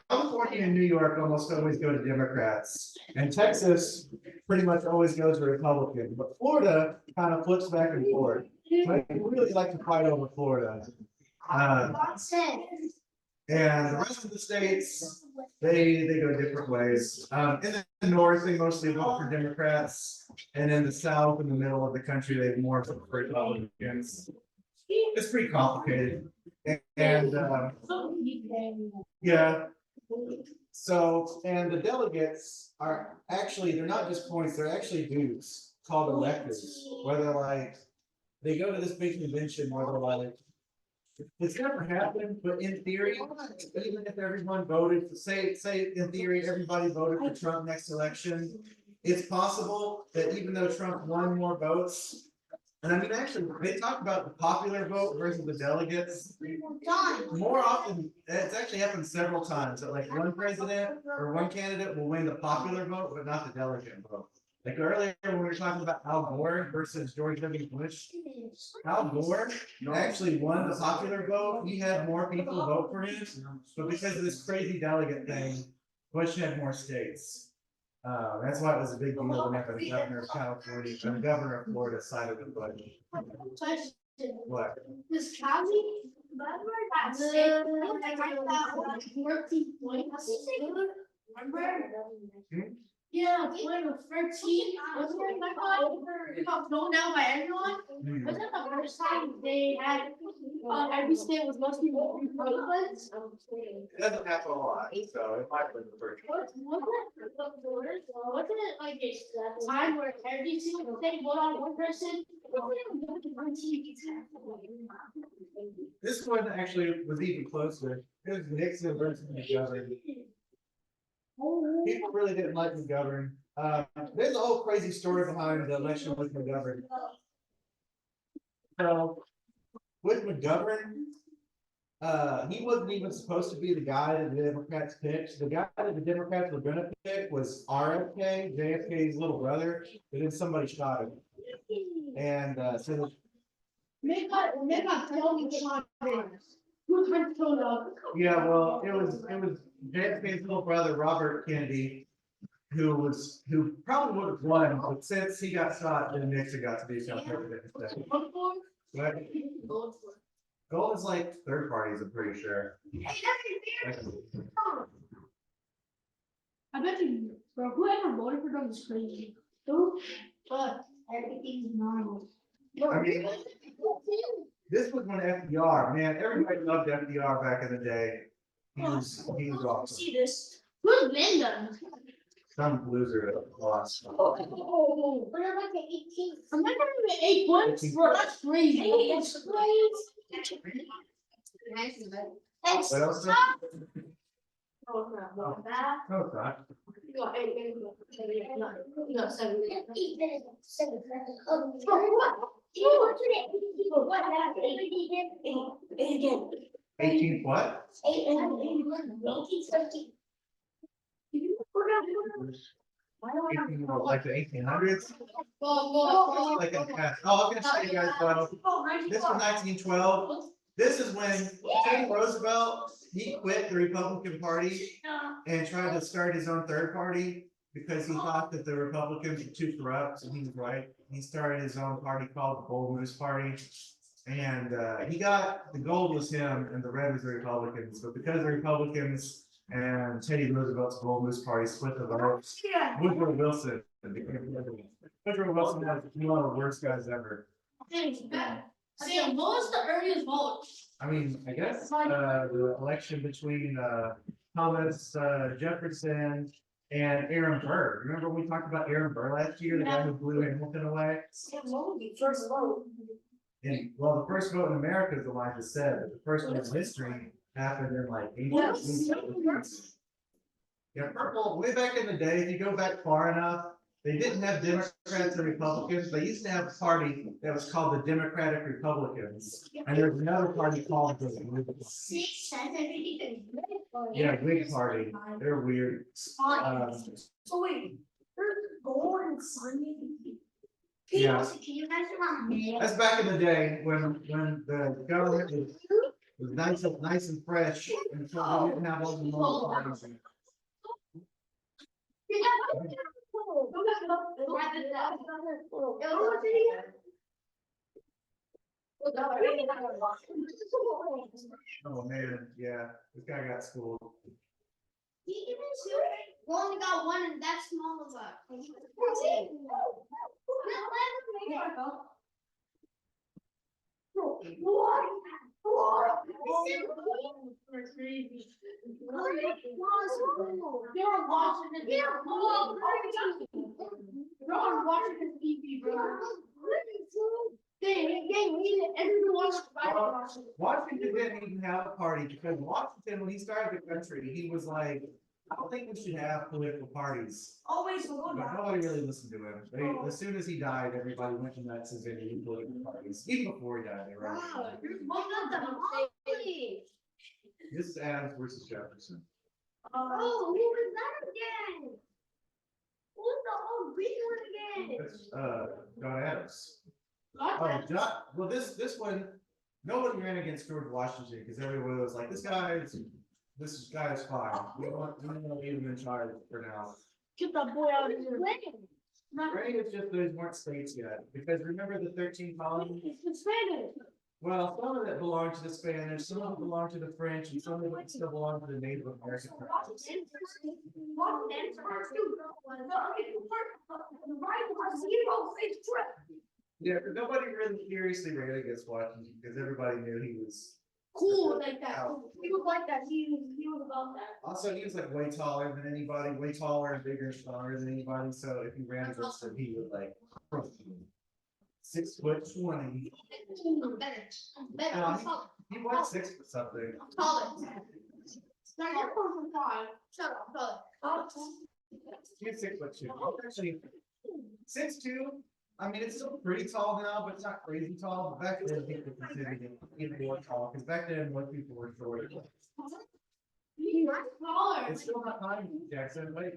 California and New York almost always go to Democrats. And Texas pretty much always goes to Republican, but Florida kind of flips back and forth. But I really like to fight over Florida. And the rest of the states, they go different ways. In the north, they mostly vote for Democrats, and in the south, in the middle of the country, they more vote for Republicans. It's pretty complicated. And yeah. So, and the delegates are actually, they're not just points, they're actually dues called electors, where they're like, they go to this big convention where they're like, it's never happened, but in theory, even if everyone voted, say in theory, everybody voted for Trump next election, it's possible that even though Trump won more votes, and I mean, actually, they talk about the popular vote versus the delegates. More often, it's actually happened several times that like one president or one candidate will win the popular vote, but not the delegate vote. Like earlier, when we were talking about Al Gore versus George W. Bush, Al Gore actually won the popular vote. He had more people vote for him, but because of this crazy delegate thing, Bush had more states. That's why it was a big deal whenever the governor of California, or the governor of Florida sided with Bush. What? This Cali, remember that state, remember? Yeah, when the 13, wasn't it that guy? It got blown out by everyone. Wasn't it the first time they had, every state was mostly Republicans? It doesn't happen a lot, so it might be the first. Wasn't it like a time where every single state voted on one person? This one actually was even closer. It was Nixon versus McGovern. People really didn't like McGovern. There's a whole crazy story behind the election with McGovern. So, with McGovern, he wasn't even supposed to be the guy that the Democrats picked. The guy that the Democrats were gonna pick was RFK, JFK's little brother, but then somebody shot him. And so Make a tell me shot there. Who turned to up? yeah, well, it was JFK's little brother, Robert Kennedy, who probably would have won, but since he got shot, then Nixon got to be president instead. What? Gold is like third parties, I'm pretty sure. I bet you, bro, whoever voted for them is crazy. Who? But everything's normal. I mean, this was when FDR, man, everybody loved FDR back in the day. He was awesome. See this? Who's Linda? Some loser lost. Oh, but I'm like the 18th. I'm not gonna be 8 points, bro. That's crazy. That's crazy. What else? No, Oh, no, that. it's not. You got 8, you got 7. Eat that. What happened? 18th what? 1813. 18, like the 1800s? Go. Like in past. Oh, I'm gonna show you guys, this was 1912. This is when Teddy Roosevelt, he quit the Republican Party and tried to start his own third party because he thought that the Republicans were too corrupt, and he was right. He started his own party called the Bull Moose Party. And he got, the gold was him and the red was the Republicans, but because the Republicans and Teddy Roosevelt's Bull Moose Party split the vote, Woodrow Wilson became president. Woodrow Wilson was one of the worst guys ever. Sam, what was the earliest vote? I mean, I guess the election between Thomas Jefferson and Aaron Burr. Remember we talked about Aaron Burr last year, the guy who blew Hamilton away? Sam, what would be first vote? And well, the first vote in America is the line that said, but the first one in history happened in like 18. Yeah, purple, way back in the day, if you go back far enough, they didn't have Democrats and Republicans. They used to have a party that was called the Democratic Republicans. And there's another party called the yeah, Whig Party. They're weird. So wait, there's gold and Sunday. Yeah. Can you guys remember? That's back in the day when the government was nice and fresh, and so we didn't have all the local parties. Oh man, yeah, this guy got schooled. We only got one and that small of a. You're watching it. You're on Washington TV, bro. Washington didn't even have a party because Washington, when he started the country, he was like, I don't think we should have political parties. Always But nobody really listened to him. They, as soon as he died, everybody went nuts as any political parties. Even before he died, they were all. This is Adams versus Jefferson. Oh, who was that again? Who's the old green one again? That's John Adams. Oh, John, well, this one, nobody ran against George Washington because everyone was like, this guy is fine. We don't leave him in charge for now. Get that boy out of here. Right, it's just those weren't states yet, because remember the 13 colonies? It's Spanish. Well, some of it belonged to the Spanish, some of it belonged to the French, and some of it still belonged to the Native American tribes. Yeah, but nobody really seriously ran against Washington because everybody knew he was Cool like that. He was like that. He was about that. also, he was like way taller than anybody, way taller and bigger and stronger than anybody, so if you ran against him, he would like 6'20". Better. He was 6 foot something. Taller. Now you're 4'5". Shut up, taller. He was 6'2". Actually, 6'2". I mean, it's still pretty tall now, but it's not crazy tall. But back then, people considered it even more tall because back then, most people were short. He's taller. It's still not time, Jackson. Wait.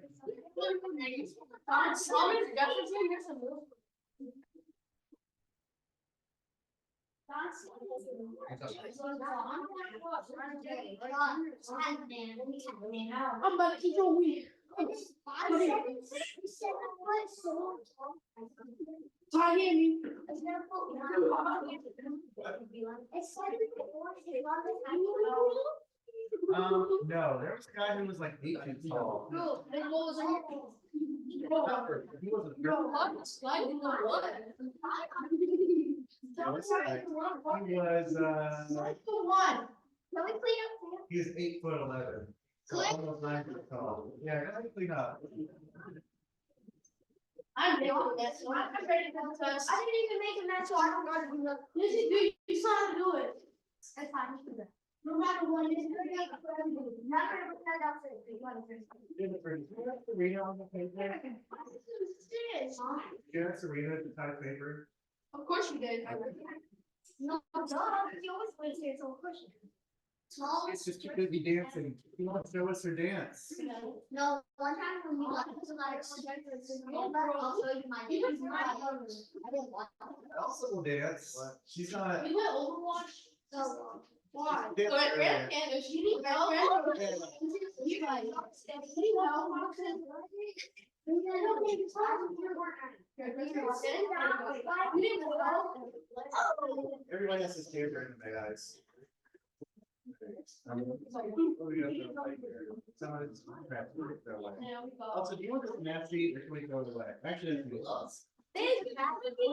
I'm about to eat your weed. I hear me. No, there was a guy who was like 8 feet tall. He wasn't. He was he was 8'11". So almost 9 feet tall. Yeah, gotta clean up. I'm doing this. I'm ready for the test. I didn't even make a match, so I don't got to do that. Yes, you do. You saw how to do it. That's fine. You do that. No matter what it is. Not gonna put that out there. You want to drink. You have Serena on the paper? This. You have Serena at the type paper? Of course you did. No, you always live here, so of course. Small. It's just too busy dancing. You want to show us her dance? No, one time when you got to like I'll show you my dance. I didn't want. Elsa will dance. She's not. You went Overwatch? So. Why? Yeah. But Red Panda, she didn't know. You guys. Everybody has his favorite in my eyes. Also, do you want this nasty or can we throw it away? Actually, it's good. I could be.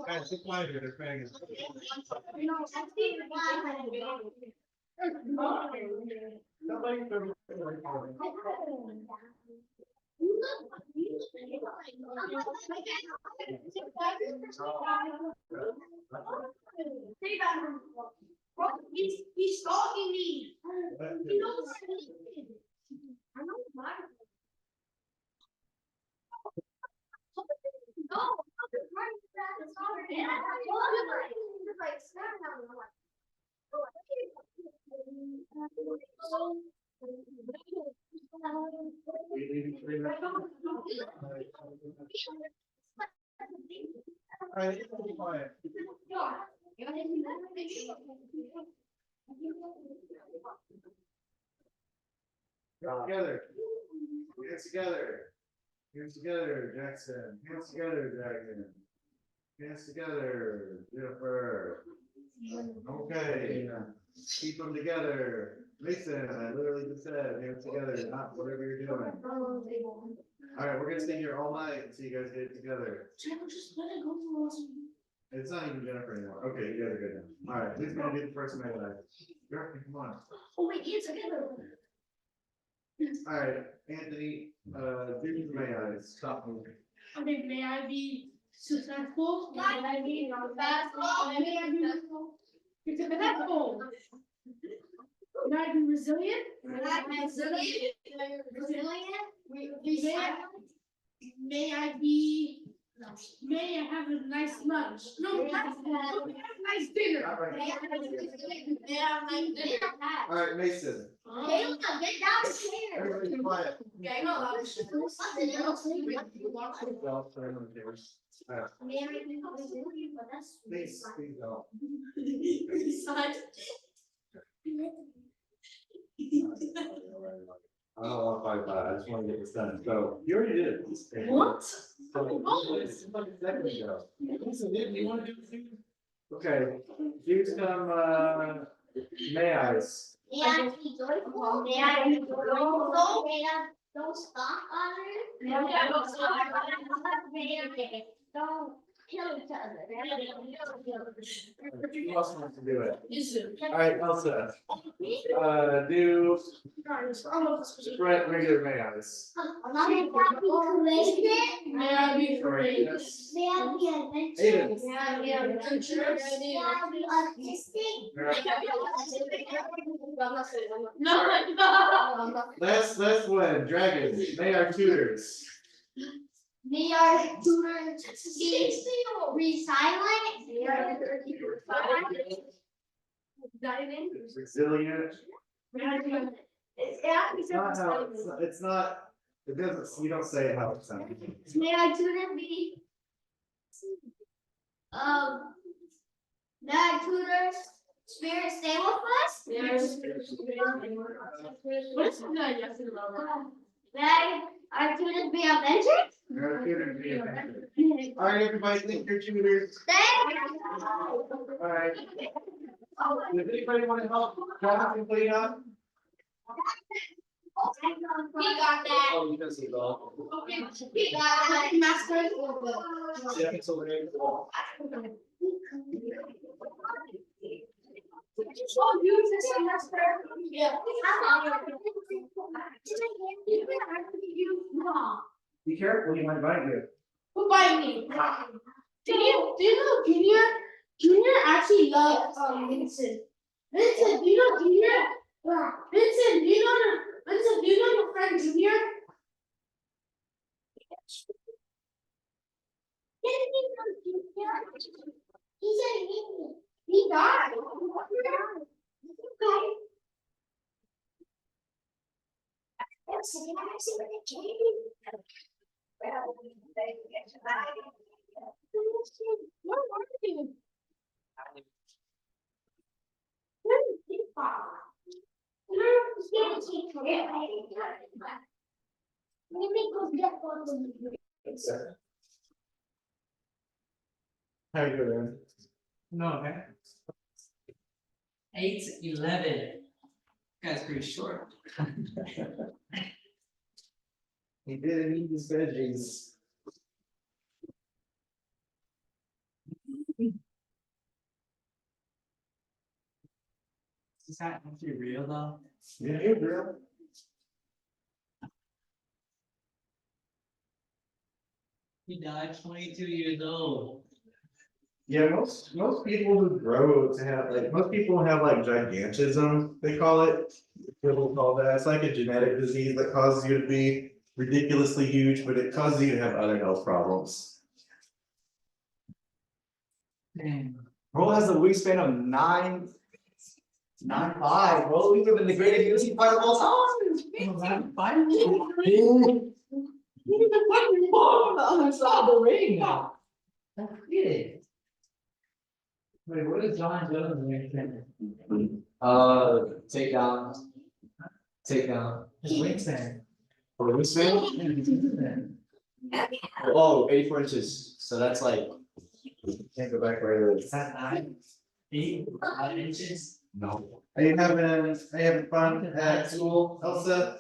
Guys, be quiet here, they're praying. Nobody throw it away. He's stalking me. He knows I know why. No, All right, be quiet. Together. Hands together. Hands together, Jackson. Hands together, Dragon. Hands together, Jennifer. Okay. Keep them together. Mason, I literally just said, hands together, not whatever you're doing. All right, we're gonna stay here all night until you guys get it together. Just let it go for us. It's not even Jennifer anymore. Okay, you guys are good now. All right, who's gonna do the first melee? Jennifer, come on. Oh wait, hands together. All right, Anthony, do the melee. Stop moving. Okay, may I be successful? May I be successful? May I be successful? May I be resilient? May I be, may I have a nice lunch? No, may I have a nice dinner? All right, Mason. Caleb, get down the chair. Everybody be quiet. Okay, no, that was. Well, turn on the cameras. All right, please, please don't. I don't want to fight that. I just want to get this done. So you already did it. What? It's like a second ago. Listen, dude, you want to do it too? Okay, do some may I's. May I be joyful? May I be joyful? May I don't stop on it? May I don't stop on it? Don't kill each other. Who else wants to do it? Is it? All right, Elsa. Do regular may I's. May I be May I be courageous? May I be adventurous? Aiden. May I be adventurous? May I be artistic? No. Let's win. Dragon. May our tutors. May our tutors be silent? Resilient. It's not how, it's not, it doesn't, you don't say it how it sounds. May our tutors be may our tutors spirit stay with us? May our tutors be adventurous? May our tutors be effective. All right, everybody, thank your tutors. Thank All right. Does anybody want to help Jonathan clean up? We got that. Oh, you can see it all. We got that. Master. Yeah, it's over there. Yeah. Be careful, he might bite you. Who by me? Do you know Junior? Junior actually loves Vincent. Vincent, do you know Junior? Vincent, do you know your friend Junior? He said he died. Okay. Where are you? Where is he from? Let me go get one of them. How you doing? No, man. 8'11". Guy's pretty short. He didn't eat his veggies. Is that actually real though? Yeah, you're real. He died 22 years old. Yeah, most people who grow to have like most people have like gigantism, they call it. People call that. It's like a genetic disease that causes you to be ridiculously huge, but it causes you to have other health problems. Damn. Bro has a wingspan of 9'5", bro. We live in the greatest music part of all time. On the other side of the ring. That's good. Wait, what is John Jones wingspan? Take down. Take down. His wingspan. Oh, wingspan? Oh, 84 inches. So that's like. Can't go back where it is. Is that 9, 8, 5 inches? No. Are you having fun at school, Elsa?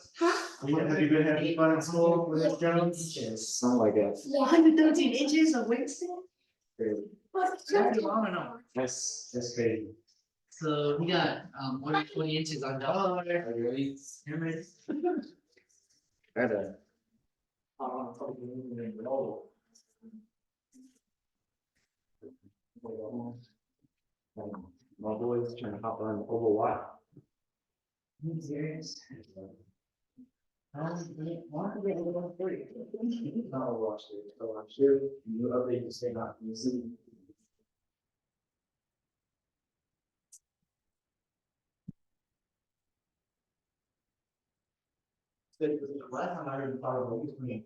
Have you been having fun at school with Miss Jones? Something like that. 113 inches of wingspan? Crazy. That's long enough. That's crazy. So he got 120 inches on top. Oh, Are you ready? Better. My boy's trying to hop on over what? Are you serious? Why don't we get a little free? I'll watch it. So I'm sure you update the same out. You see. Last time I heard thought of it,